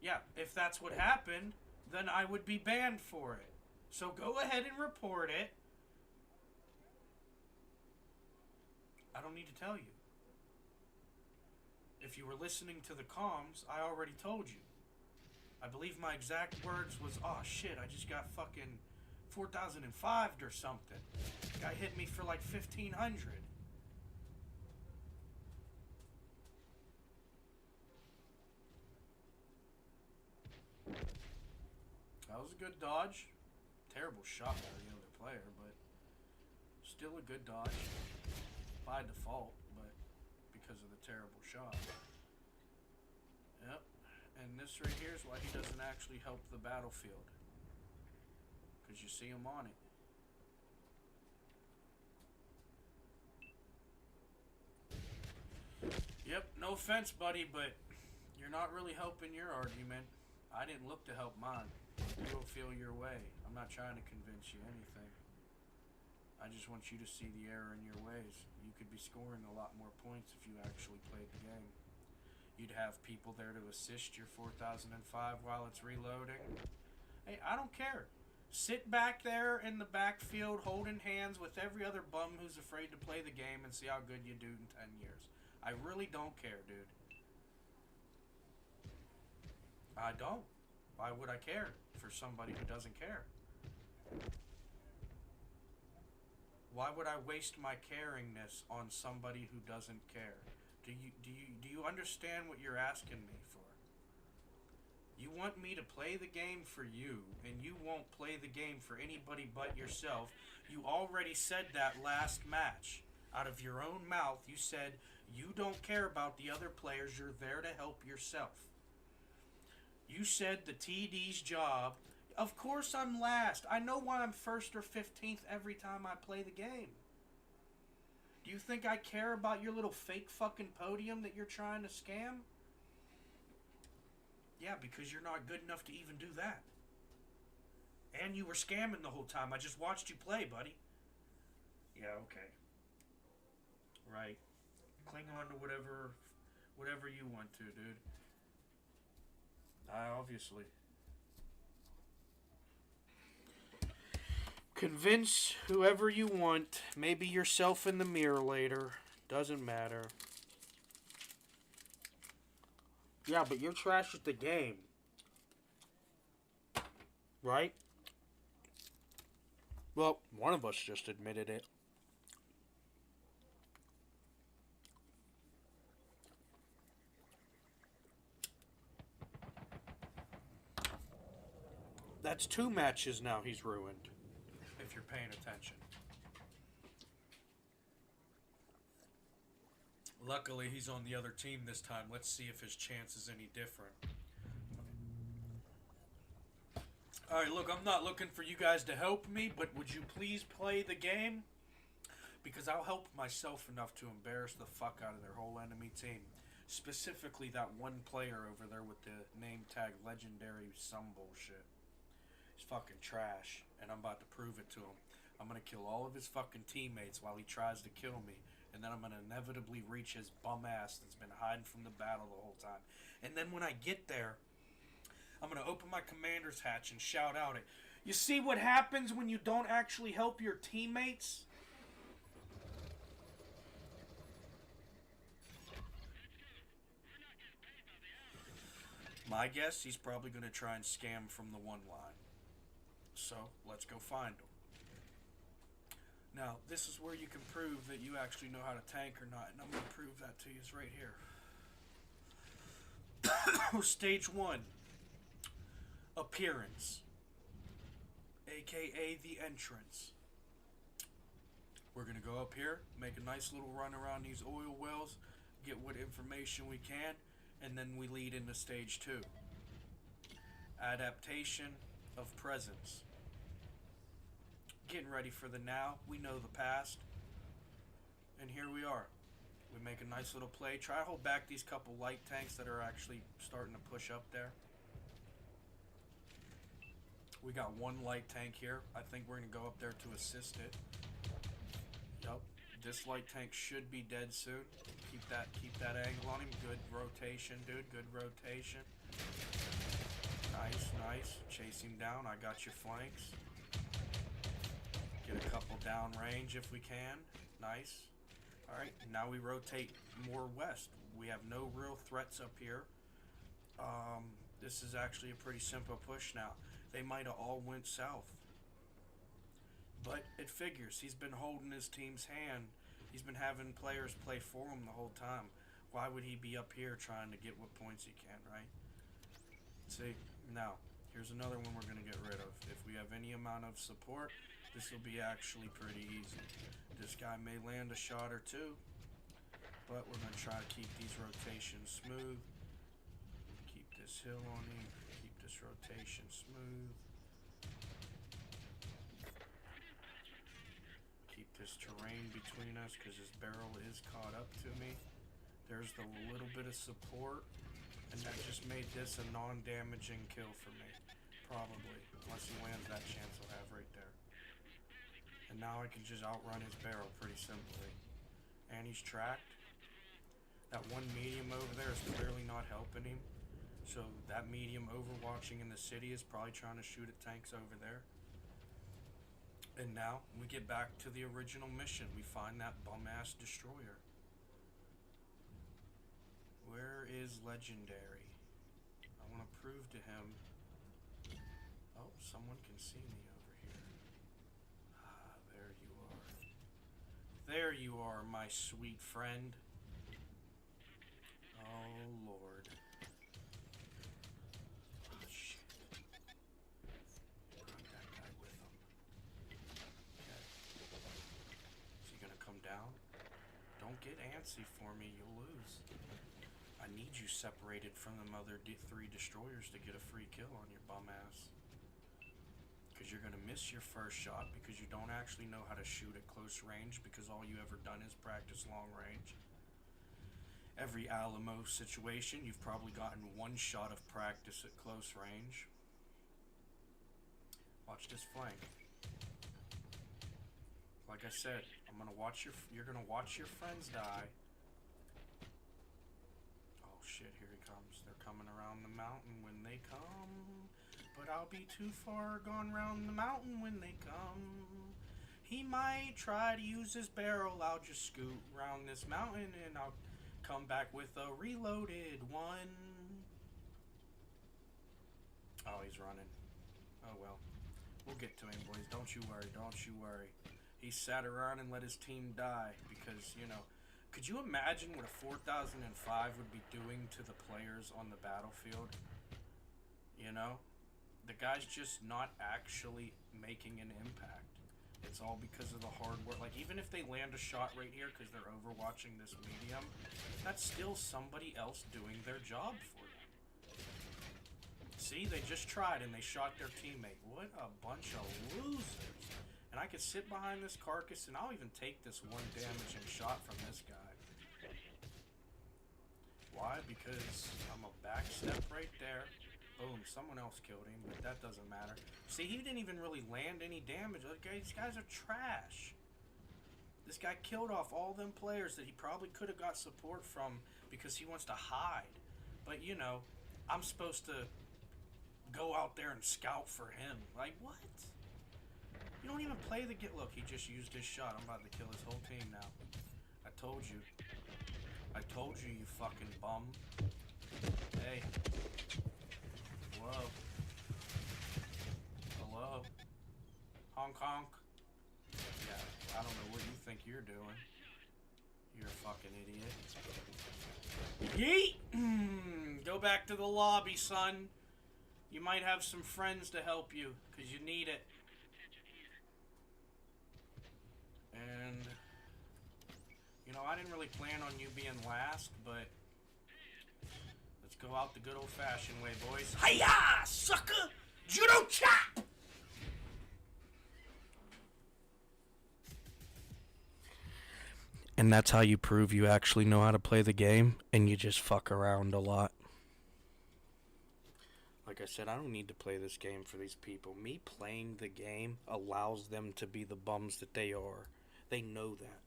Yeah, if that's what happened, then I would be banned for it. So go ahead and report it. I don't need to tell you. If you were listening to the comms, I already told you. I believe my exact words was, oh shit, I just got fucking 4,005'd or something. Guy hit me for like 1,500. That was a good dodge. Terrible shot by the other player, but still a good dodge. By default, but because of the terrible shot. Yep. And this right here is why he doesn't actually help the battlefield. Because you see him on it. Yep, no offense, buddy, but you're not really helping your argument. I didn't look to help mine. You will feel your way. I'm not trying to convince you anything. I just want you to see the error in your ways. You could be scoring a lot more points if you actually played the game. You'd have people there to assist your 4,005 while it's reloading. Hey, I don't care. Sit back there in the backfield holding hands with every other bum who's afraid to play the game and see how good you do in 10 years. I really don't care, dude. I don't. Why would I care for somebody who doesn't care? Why would I waste my caringness on somebody who doesn't care? Do you understand what you're asking me for? You want me to play the game for you, and you won't play the game for anybody but yourself. You already said that last match. Out of your own mouth, you said you don't care about the other players, you're there to help yourself. You said the TD's job. Of course I'm last. I know why I'm first or 15th every time I play the game. Do you think I care about your little fake fucking podium that you're trying to scam? Yeah, because you're not good enough to even do that. And you were scamming the whole time. I just watched you play, buddy. Yeah, okay. Right. Cling on to whatever you want to, dude. Obviously. Convince whoever you want. Maybe yourself in the mirror later. Doesn't matter. Yeah, but you're trash at the game. Right? Well, one of us just admitted it. That's 2 matches now he's ruined. If you're paying attention. Luckily, he's on the other team this time. Let's see if his chance is any different. Alright, look, I'm not looking for you guys to help me, but would you please play the game? Because I'll help myself enough to embarrass the fuck out of their whole enemy team. Specifically that one player over there with the name tag legendary some bullshit. He's fucking trash, and I'm about to prove it to him. I'm gonna kill all of his fucking teammates while he tries to kill me, and then I'm gonna inevitably reach his bum ass that's been hiding from the battle the whole time. And then when I get there, I'm gonna open my commander's hatch and shout out it. You see what happens when you don't actually help your teammates? My guess, he's probably gonna try and scam from the one line. So, let's go find him. Now, this is where you can prove that you actually know how to tank or not, and I'm going to prove that to you. It's right here. Stage 1. Appearance. a.k.a. the entrance. We're going to go up here, make a nice little run around these oil wells, get what information we can, and then we lead into Stage 2. Adaptation of presence. getting ready for the now. We know the past. And here we are. We make a nice little play. Try to hold back these couple light tanks that are actually starting to push up there. We got one light tank here. I think we're going to go up there to assist it. Yup. This light tank should be dead soon. Keep that angle on him. Good rotation, dude. Good rotation. Nice, nice. Chase him down. I got your flanks. Get a couple down range if we can. Nice. Alright, now we rotate more west. We have no real threats up here. This is actually a pretty simple push now. They might have all went south. But it figures. He's been holding his team's hand. He's been having players play for him the whole time. Why would he be up here trying to get what points he can, right? See, now, here's another one we're going to get rid of. If we have any amount of support, this will be actually pretty easy. This guy may land a shot or two, but we're going to try to keep these rotations smooth. Keep this hill on him. Keep this rotation smooth. Keep this terrain between us because his barrel is caught up to me. There's the little bit of support, and that just made this a non-damaging kill for me. Probably. Unless he lands that chance he'll have right there. And now I can just outrun his barrel pretty simply. And he's tracked. That one medium over there is clearly not helping him. So that medium overwatching in the city is probably trying to shoot at tanks over there. And now we get back to the original mission. We find that bum-ass destroyer. Where is Legendary? I want to prove to him. Oh, someone can see me over here. Ah, there you are. There you are, my sweet friend. Oh, Lord. Oh, shit. Brought that guy with him. Okay. Is he gonna come down? Don't get antsy for me, you'll lose. I need you separated from them other three destroyers to get a free kill on your bum ass. Because you're going to miss your first shot because you don't actually know how to shoot at close range because all you ever done is practice long range. Every Alamo situation, you've probably gotten one shot of practice at close range. Watch this flank. Like I said, I'm going to watch you're going to watch your friends die. Shit, here he comes. They're coming around the mountain when they come. But I'll be too far gone round the mountain when they come. He might try to use his barrel. I'll just scoot around this mountain and I'll come back with a reloaded one. Oh, he's running. Oh well. We'll get to him, boys. Don't you worry. Don't you worry. He sat around and let his team die because, you know, could you imagine what a 4005 would be doing to the players on the battlefield? You know? The guy's just not actually making an impact. It's all because of the hard work. Like, even if they land a shot right here because they're overwatching this medium, that's still somebody else doing their job for them. See? They just tried and they shot their teammate. What a bunch of losers. And I could sit behind this carcass and I'll even take this one damaging shot from this guy. Why? Because I'm a backstep right there. Boom, someone else killed him, but that doesn't matter. See, he didn't even really land any damage. Okay, these guys are trash. This guy killed off all them players that he probably could have got support from because he wants to hide. But, you know, I'm supposed to go out there and scout for him. Like, what? You don't even play the get. Look, he just used his shot. I'm about to kill his whole team now. I told you. I told you, you fucking bum. Hey. Whoa. Hello. Honk honk. Yeah, I don't know what you think you're doing. You're a fucking idiot. Yeet! Go back to the lobby, son. You might have some friends to help you, because you need it. And, you know, I didn't really plan on you being last, but let's go out the good old-fashioned way, boys. Hiya, sucker! Judo chop! And that's how you prove you actually know how to play the game, and you just fuck around a lot. Like I said, I don't need to play this game for these people. Me playing the game allows them to be the bums that they are. They know that.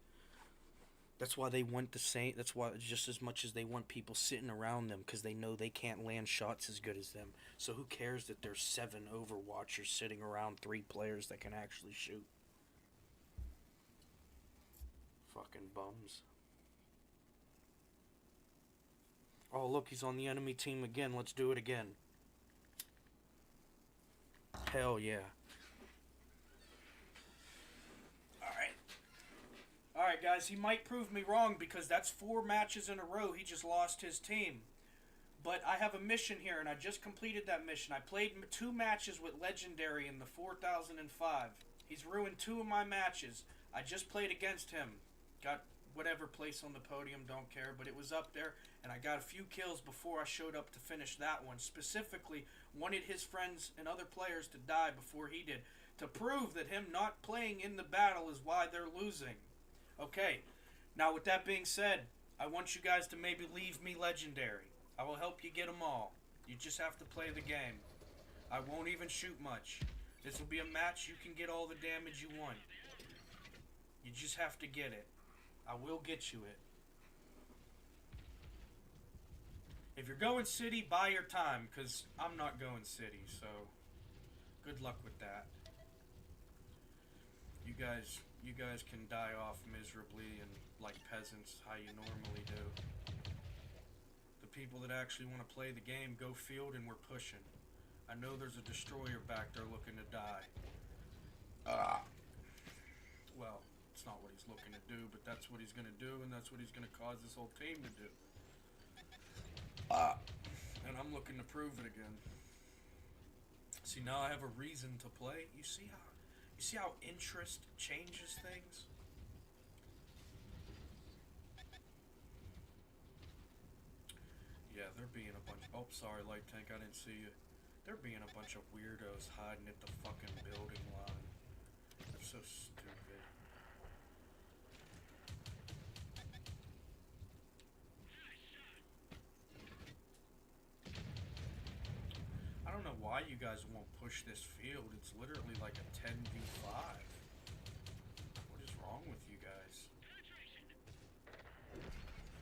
That's why they want the same. That's why just as much as they want people sitting around them, because they know they can't land shots as good as them. So who cares that there's 7 Overwatchers sitting around 3 players that can actually shoot? Fucking bums. Oh, look, he's on the enemy team again. Let's do it again. Hell yeah. Alright, guys, he might prove me wrong because that's 4 matches in a row he just lost his team. But I have a mission here, and I just completed that mission. I played 2 matches with Legendary in the 4005. He's ruined 2 of my matches. I just played against him. Got whatever place on the podium, don't care, but it was up there, and I got a few kills before I showed up to finish that one. Specifically, wanted his friends and other players to die before he did, to prove that him not playing in the battle is why they're losing. Okay, now with that being said, I want you guys to maybe leave me Legendary. I will help you get them all. You just have to play the game. I won't even shoot much. This will be a match you can get all the damage you want. You just have to get it. I will get you it. If you're going city, buy your time, because I'm not going city, so good luck with that. You guys can die off miserably and like peasants, how you normally do. The people that actually want to play the game, go field and we're pushing. I know there's a destroyer back there looking to die. Well, it's not what he's looking to do, but that's what he's going to do, and that's what he's going to cause this whole team to do. And I'm looking to prove it again. See, now I have a reason to play. You see how interest changes things? Yeah, they're being a bunch... Oh, sorry, Light Tank, I didn't see you. They're being a bunch of weirdos hiding at the fucking building line. They're so stupid. I don't know why you guys won't push this field. It's literally like a 10v5. What is wrong with you guys?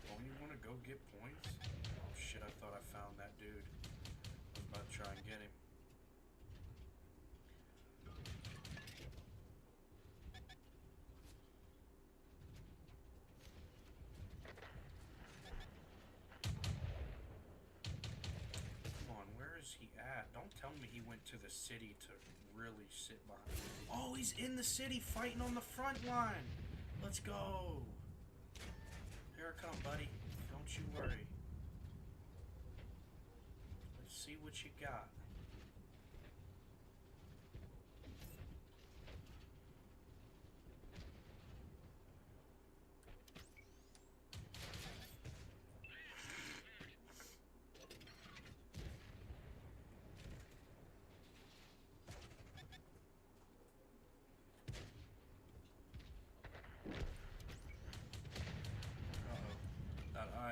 Don't you want to go get points? Oh shit, I thought I found that dude. I was about to try and get him. Come on, where is he at? Don't tell me he went to the city to really sit behind. Oh, he's in the city fighting on the front line. Let's go. Here I come, buddy. Don't you worry. Let's see what you got.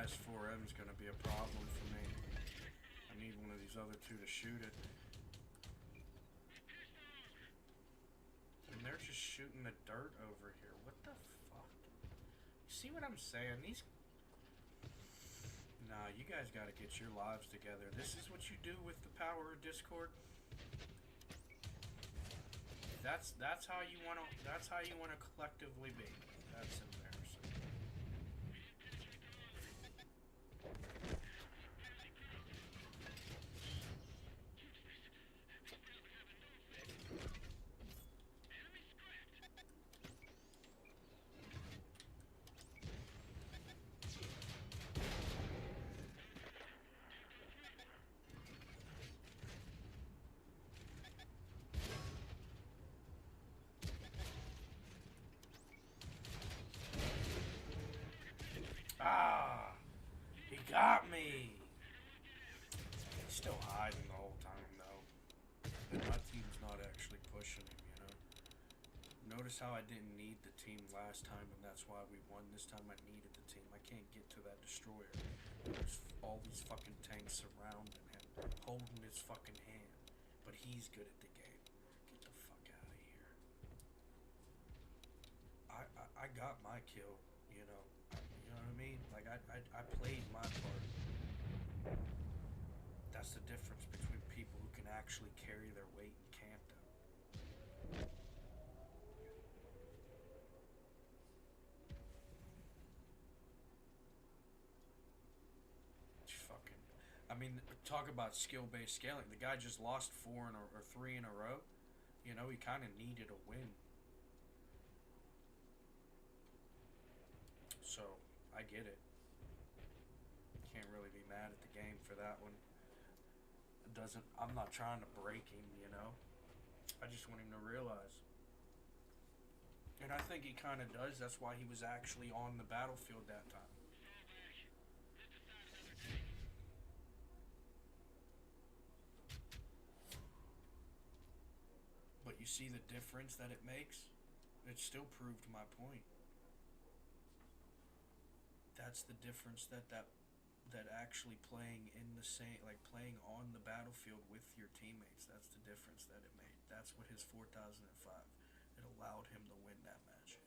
IS4M is going to be a problem for me. I need one of these other 2 to shoot it. And they're just shooting the dirt over here. What the fuck? You see what I'm saying? These... Nah, you guys got to get your lives together. This is what you do with the power of Discord. That's how you want to collectively be. That's embarrassing. Ah! He got me! He's still hiding the whole time, though. And my team's not actually pushing him, you know? Notice how I didn't need the team last time, and that's why we won. This time I needed the team. I can't get to that destroyer. There's all these fucking tanks surrounding him, holding his fucking hand. But he's good at the game. Get the fuck out of here. I got my kill, you know. You know what I mean? Like, I played my part. That's the difference between people who can actually carry their weight and can't, though. Fucking, I mean, talk about skill-based scaling. The guy just lost 3 in a row. You know, he kind of needed a win. So, I get it. Can't really be mad at the game for that one. It doesn't. I'm not trying to break him, you know. I just want him to realize. And I think he kind of does. That's why he was actually on the battlefield that time. But you see the difference that it makes? It still proved my point. That's the difference that actually playing in the same, like playing on the battlefield with your teammates, that's the difference that it made. That's what his 4005, it allowed him to win that match.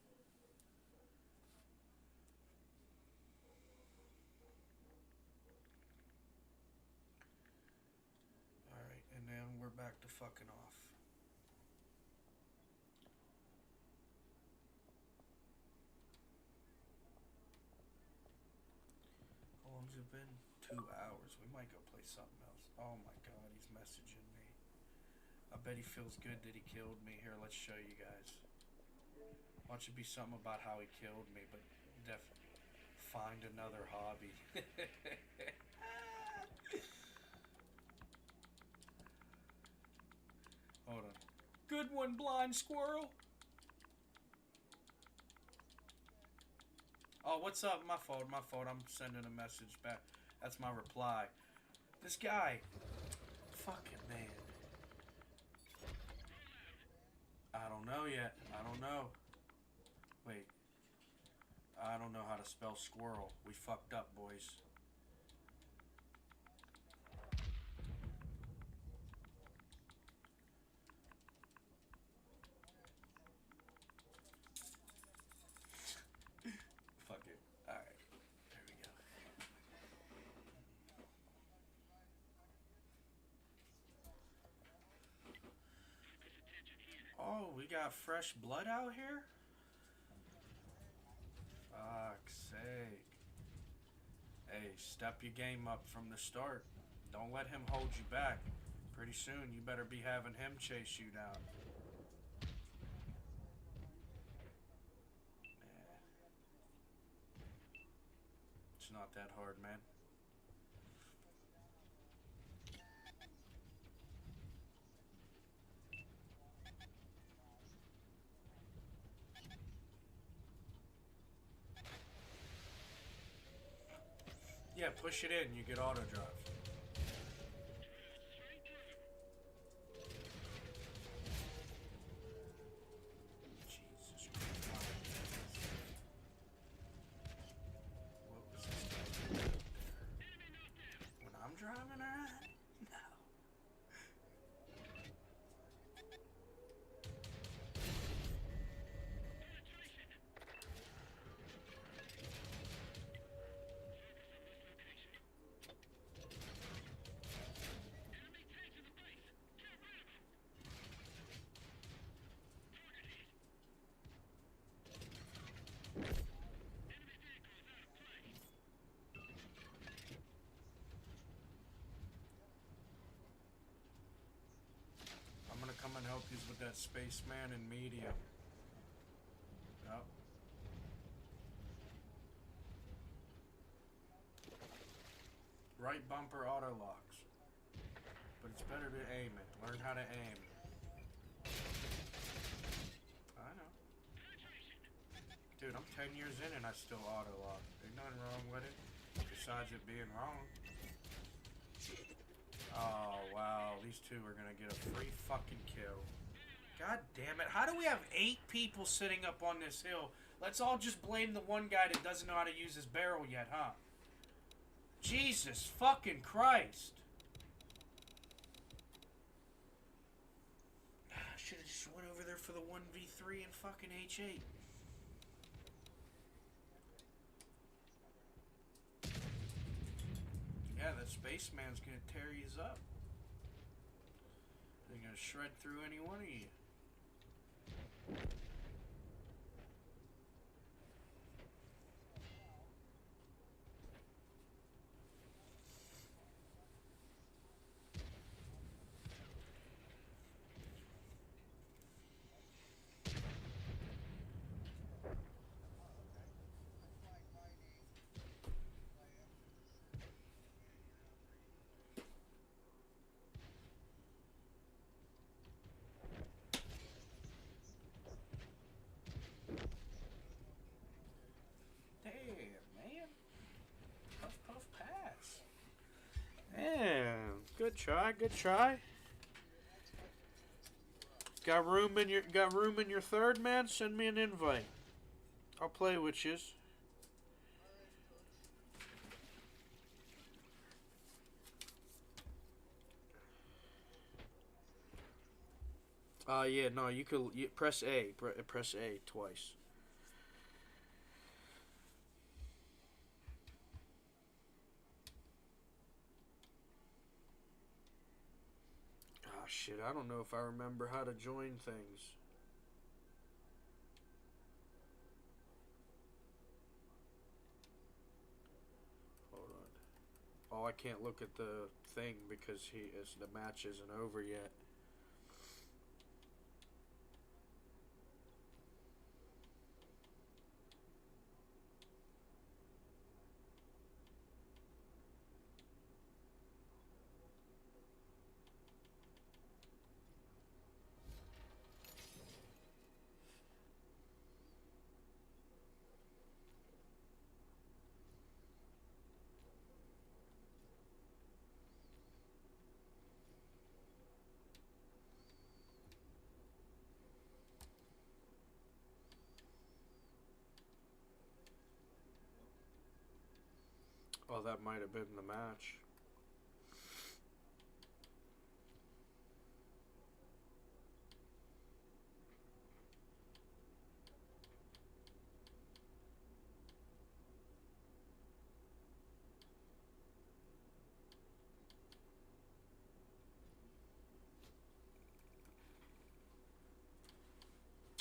Alright, and then we're back to fucking off. How long's it been? 2 hours. We might go play something else. Oh my god, he's messaging me. I bet he feels good that he killed me. Here, let's show you guys. Watch it be something about how he killed me, but definitely find another hobby. Hold on. Good one, blind squirrel. Oh, what's up? My fault. I'm sending a message back. That's my reply. This guy. Fucking man. I don't know yet. I don't know. Wait. I don't know how to spell squirrel. We fucked up, boys. Fuck it. Alright. There we go. Oh, we got fresh blood out here? Fuck's sake. Hey, step your game up from the start. Don't let him hold you back. Pretty soon, you better be having him chase you down. It's not that hard, man. Yeah, push it in. You get auto drive. Jesus Christ. What was this guy? When I'm driving around? No. I'm gonna come and help you with that spaceman in medium. Yep. Right bumper auto locks. But it's better to aim it. Learn how to aim. I know. Dude, I'm 10 years in and I still auto lock. There's nothing wrong with it. Besides it being wrong. Oh, wow. These two are gonna get a free fucking kill. God damn it. How do we have 8 people sitting up on this hill? Let's all just blame the one guy that doesn't know how to use his barrel yet, huh? Jesus fucking Christ. I should have just went over there for the 1v3 and fucking H8. Yeah, that spaceman's gonna tear you up. They're gonna shred through any one of you. Man, good try, good try. Got room in your third, man? Send me an invite. I'll play with you. Yeah, no, you could press A. Press A twice. Ah, shit, I don't know if I remember how to join things. Hold on. Oh, I can't look at the thing because the match isn't over yet. Oh, that might have been the match.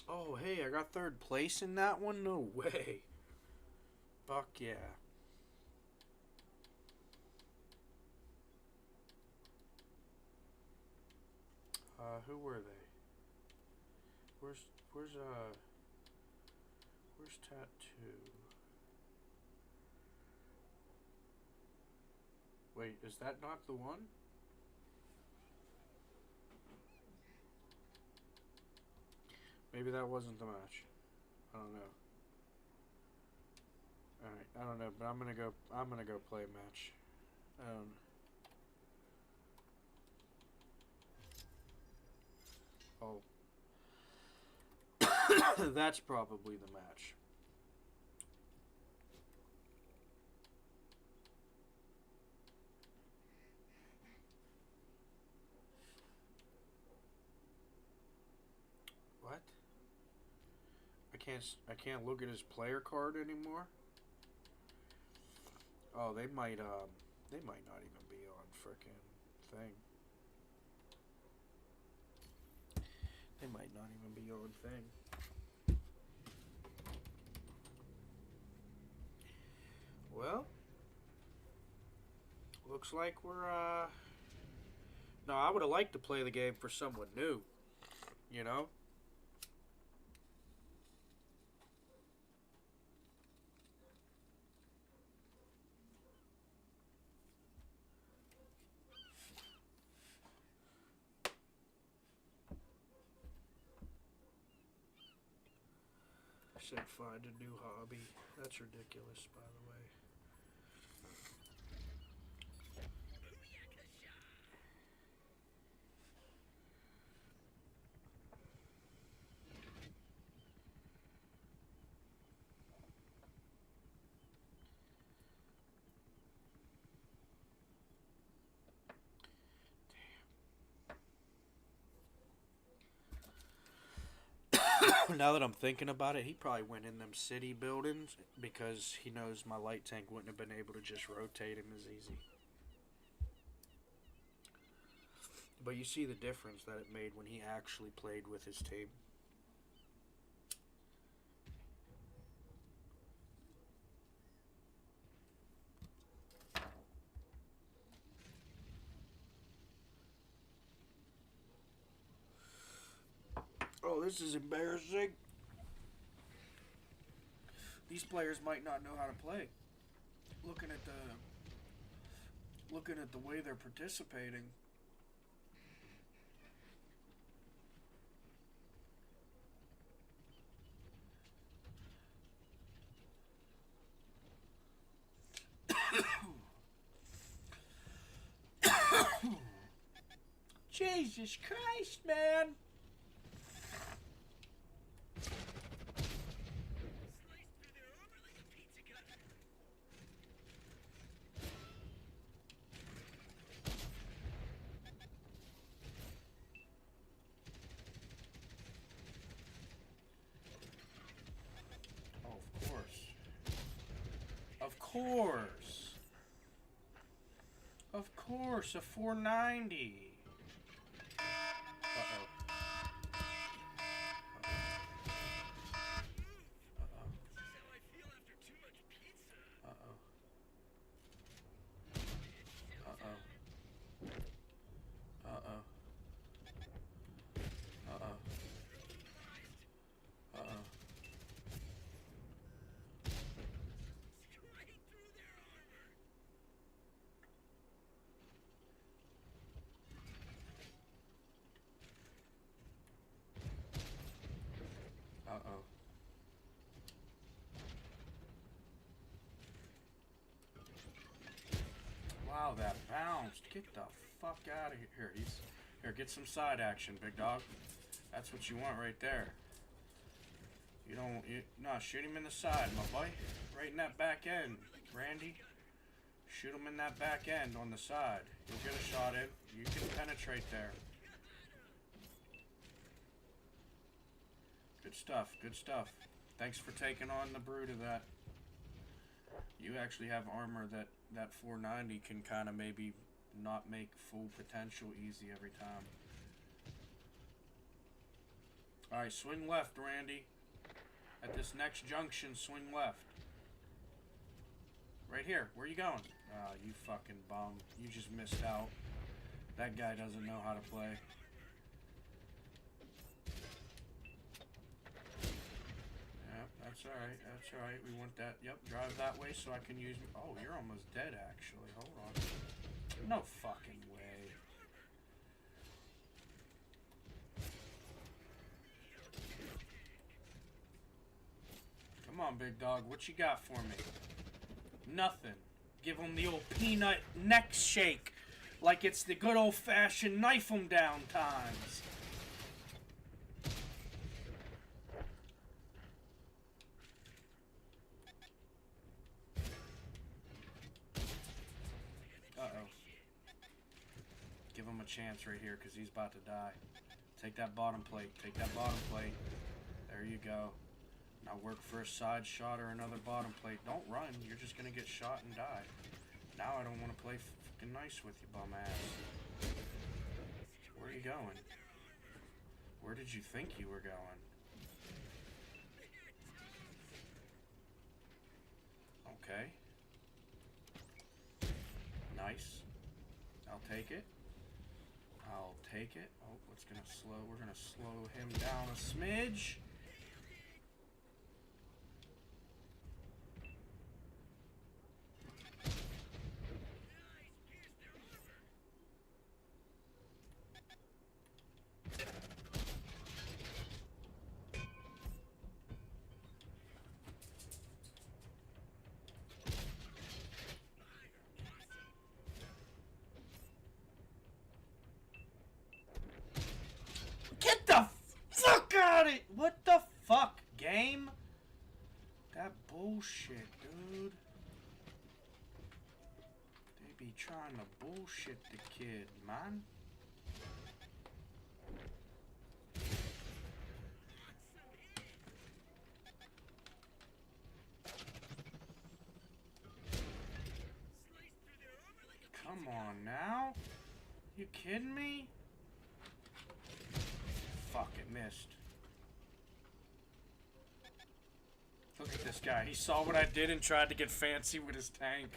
Oh, hey, I got third place in that one? No way. Fuck yeah. Who were they? Where's Tattoo? Wait, is that not the one? Maybe that wasn't the match. I don't know. Alright, I don't know, but I'm gonna go play a match. Oh. That's probably the match. What? I can't look at his player card anymore? Oh, they might not even be on frickin' thing. They might not even be on thing. Well, looks like we're no, I would have liked to play the game for someone new, you know? I said find a new hobby. That's ridiculous, by the way. Now that I'm thinking about it, he probably went in them city buildings because he knows my light tank wouldn't have been able to just rotate him as easy. But you see the difference that it made when he actually played with his team. Oh, this is embarrassing. These players might not know how to play. Looking at the way they're participating. Jesus Christ, man! Sliced through their armor like a pizza cutter. Oh, of course. Of course. Of course, a 490. Uh-oh. Uh-oh. This is how I feel after too much pizza. Uh-oh. It's Uh-oh. showtime. Uh-oh. Uh-oh. Surprised. Uh-oh. Straight through their armor. Uh-oh. Wow, that bounced. Get the fuck out of here. Here, get some side action, big dog. That's what you want right there. No, shoot him in the side, my boy. Right in that back end, Randy. Shoot him in that back end on the side. You'll get a shot in. You can penetrate there. Good stuff, good stuff. Thanks for taking on the brood of that. You actually have armor that 490 can kind of maybe not make full potential easy every time. Alright, swing left, Randy. At this next junction, swing left. Right here. Where you going? Ah, you fucking bum. You just missed out. That guy doesn't know how to play. Yep, that's alright. That's alright. We want that. Yep, drive that way so I can use... Oh, you're almost dead, actually. Hold on. No fucking way. Come on, big dog. What you got for me? Nothing. Give him the old peanut neck shake. Like it's the good old-fashioned knife him down times. Uh-oh. Give him a chance right here because he's about to die. Take that bottom plate. Take that bottom plate. There you go. Now work for a side shot or another bottom plate. Don't run. You're just going to get shot and die. Now I don't want to play fucking nice with you, bum ass. Where are you going? Where did you think you were going? Okay. Nice. I'll take it. I'll take it. Oh, we're gonna slow him down a smidge. Get the fuck out of it! What the fuck, game? That bullshit, dude. They be trying to bullshit the kid, man. Come on now. You kidding me? Fuck, it missed. Look at this guy. He saw what I did and tried to get fancy with his tank.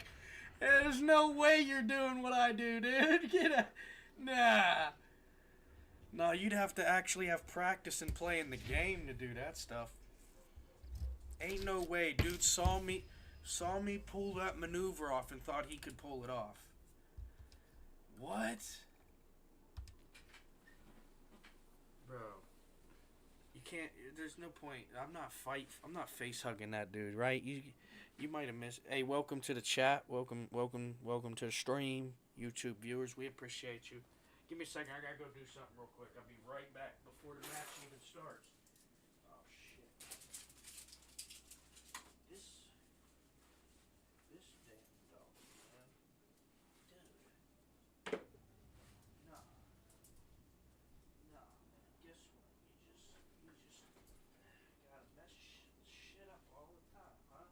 There's no way you're doing what I do, dude. Get a... Nah. No, you'd have to actually have practice in playing the game to do that stuff. Ain't no way. Dude saw me pull that maneuver off and thought he could pull it off. What? Bro. You can't... There's no point. I'm not face hugging that dude, right? You might have missed... Hey, welcome to the chat. Welcome to the stream. YouTube viewers, we appreciate you. Give me a second. I gotta go do something real quick. I'll be right back before the match even starts. Oh, shit. This damn dog, man. Dude. Nah. Nah, man. Guess what? You just gotta mess shit up all the time, huh?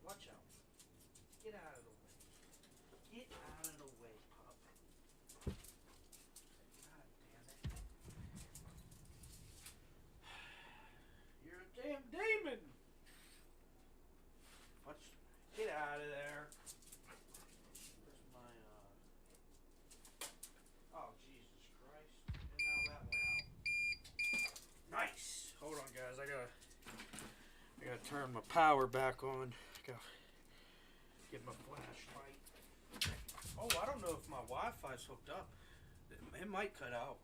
Watch out. Get out of the way. Get out of the way, pup. God damn it. You're a damn demon. Get out of there. Where's my, Oh, Jesus Christ. And now that went out. Nice. Hold on, guys. I gotta turn my power back on. Gotta get my flashlight. Oh, I don't know if my Wi-Fi's hooked up. It might cut out.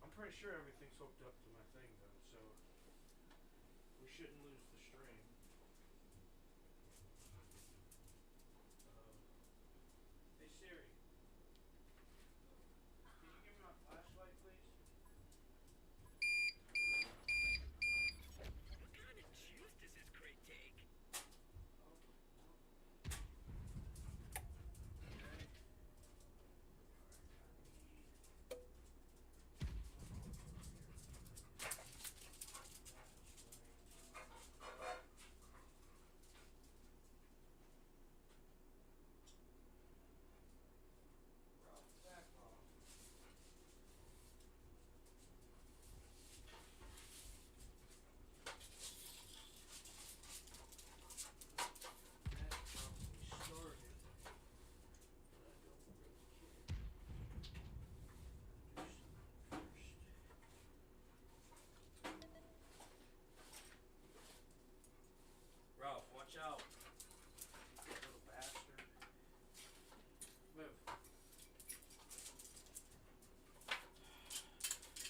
I'm pretty sure everything's hooked up to my thing, though, so we shouldn't lose the stream. Hey, Siri. Can you give me my flashlight, please? What kind of juice does this crate take? Back off. Ralph, watch out. Little bastard. Move.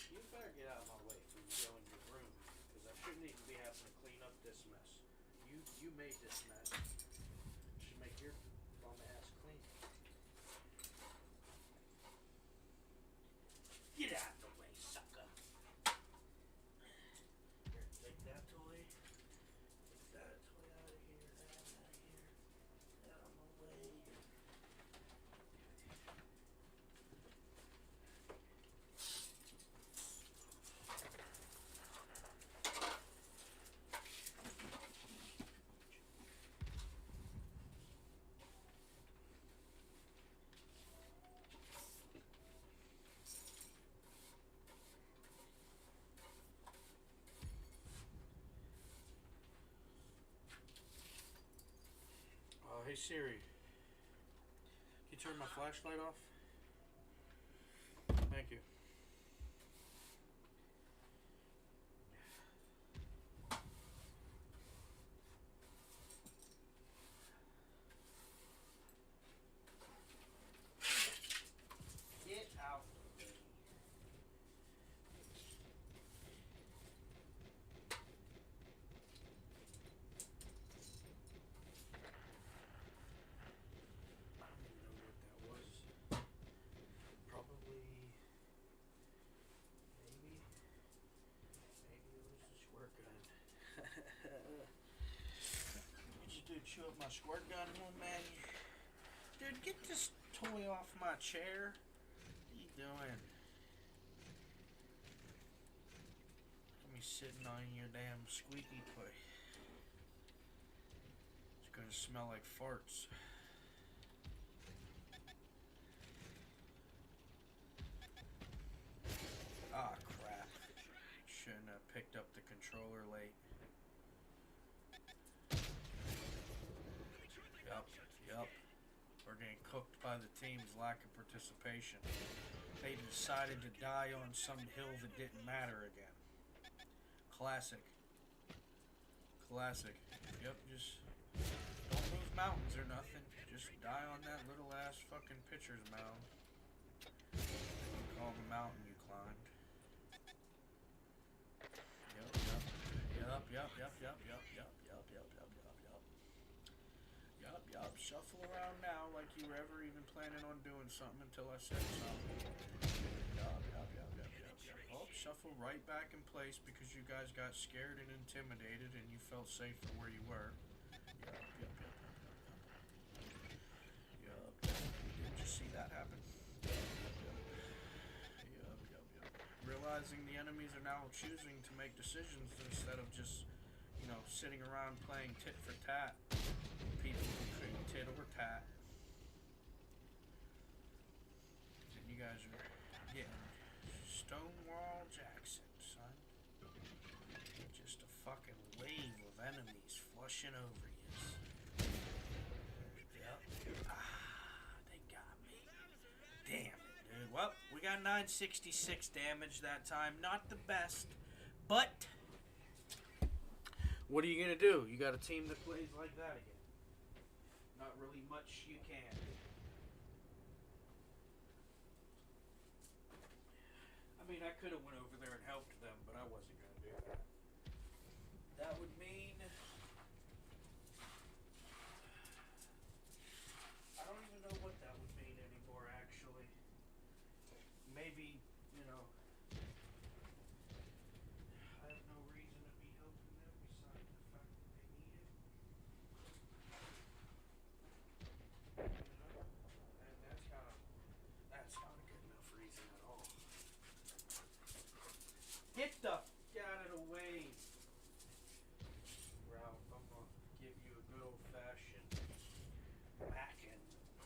You better get out of my way when you go in your room, because I shouldn't even be having to clean up this mess. You made this mess. Should make your bum ass clean. Get out of the way, sucker. Here, take that toy. Take that toy out of here. That out of here. Out of my way. Hey Siri, can you turn my flashlight off? Thank you. Get out the way. I don't even know what that was. Probably, maybe it was the squirt gun. What you do, chew up my squirt gun, little man? Dude, get this toy off my chair. What are you doing? Look at me sitting on your damn squeaky toy. It's gonna smell like farts. picked up the controller late. Yup, yup. We're getting cooked by the team's lack of participation. They decided to die on some hill that didn't matter again. Classic. Classic. Yep, just don't move mountains or nothing. Just die on that little ass fucking pitcher's mound. You call the mountain you climbed. Yup, yup, yup, yup, yup, yup, yup, yup, yup, yup, yup, yup. Yup, yup. Shuffle around now like you were ever even planning on doing something until I said something. Yup, yup, yup, yup, yup, yup. Oh, shuffle right back in place because you guys got scared and intimidated and you felt safer where you were. Yup, yup, yup, yup, yup, yup. Yup. Did you see that happen? Yup, yup, yup. Realizing the enemies are now choosing to make decisions instead of just, sitting around playing tit for tat. People who couldn't tit or tat. And you guys are getting Stonewall Jackson, son. Just a fucking wave of enemies flushing over you. Yep. They got me. Damn it, dude. Well, we got 966 damage that time. Not the best, but what are you gonna do? You got a team that plays like that again. Not really much you can. I mean, I could have went over there and helped them, but I wasn't gonna do that. That would mean I don't even know what that would mean anymore, actually. Maybe, I have no reason to be helping them besides the fact that they need it. And that's not a good enough reason at all. Get the f*** out of the way, Ralph. I'm gonna give you a good old fashioned mackin'.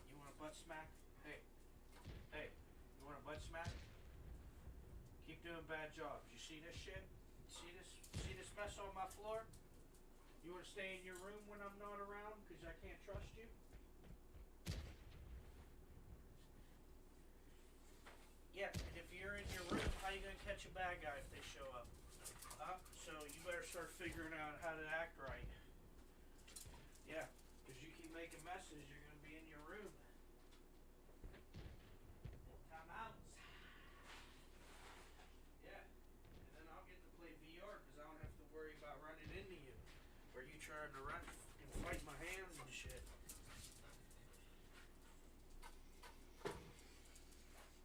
You want a butt smack? Hey, you want a butt smack? Keep doing bad jobs. You see this shit? See this mess on my floor? You want to stay in your room when I'm not around because I can't trust you? Yeah, if you're in your room, how you gonna catch a bad guy if they show up? So you better start figuring out how to act right. Yeah, because you keep making messes, you're gonna be in your room. Time outs. Yeah, and then I'll get to play VR because I don't have to worry about running into you. Or you trying to run and fight my hands and shit.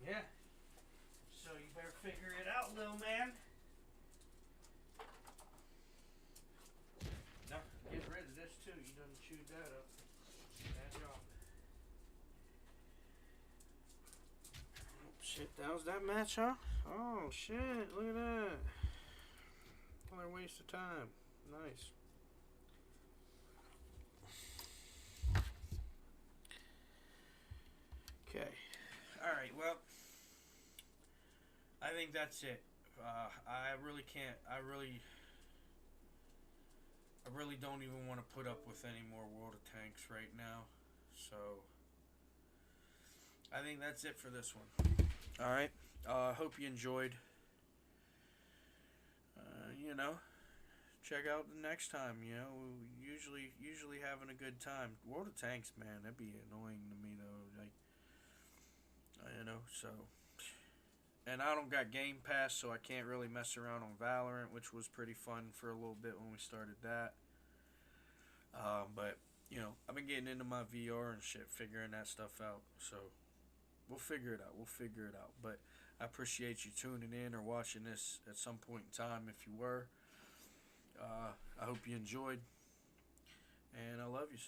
Yeah. So you better figure it out, little man. No, get rid of this too. You done chewed that up. Bad job. Oh, shit, that was that match, huh? Oh shit, look at that. What a waste of time. Nice. Okay. Alright, well, I think that's it. I really can't. I really don't even want to put up with any more World of Tanks right now. So, I think that's it for this one. Alright. Hope you enjoyed. Check out the next time. Usually having a good time. World of Tanks, man, that'd be annoying to me though. So. And I don't got Game Pass, so I can't really mess around on Valorant, which was pretty fun for a little bit when we started that. But, I've been getting into my VR and shit, figuring that stuff out. So, we'll figure it out. But I appreciate you tuning in or watching this at some point in time if you were. I hope you enjoyed. And I love you.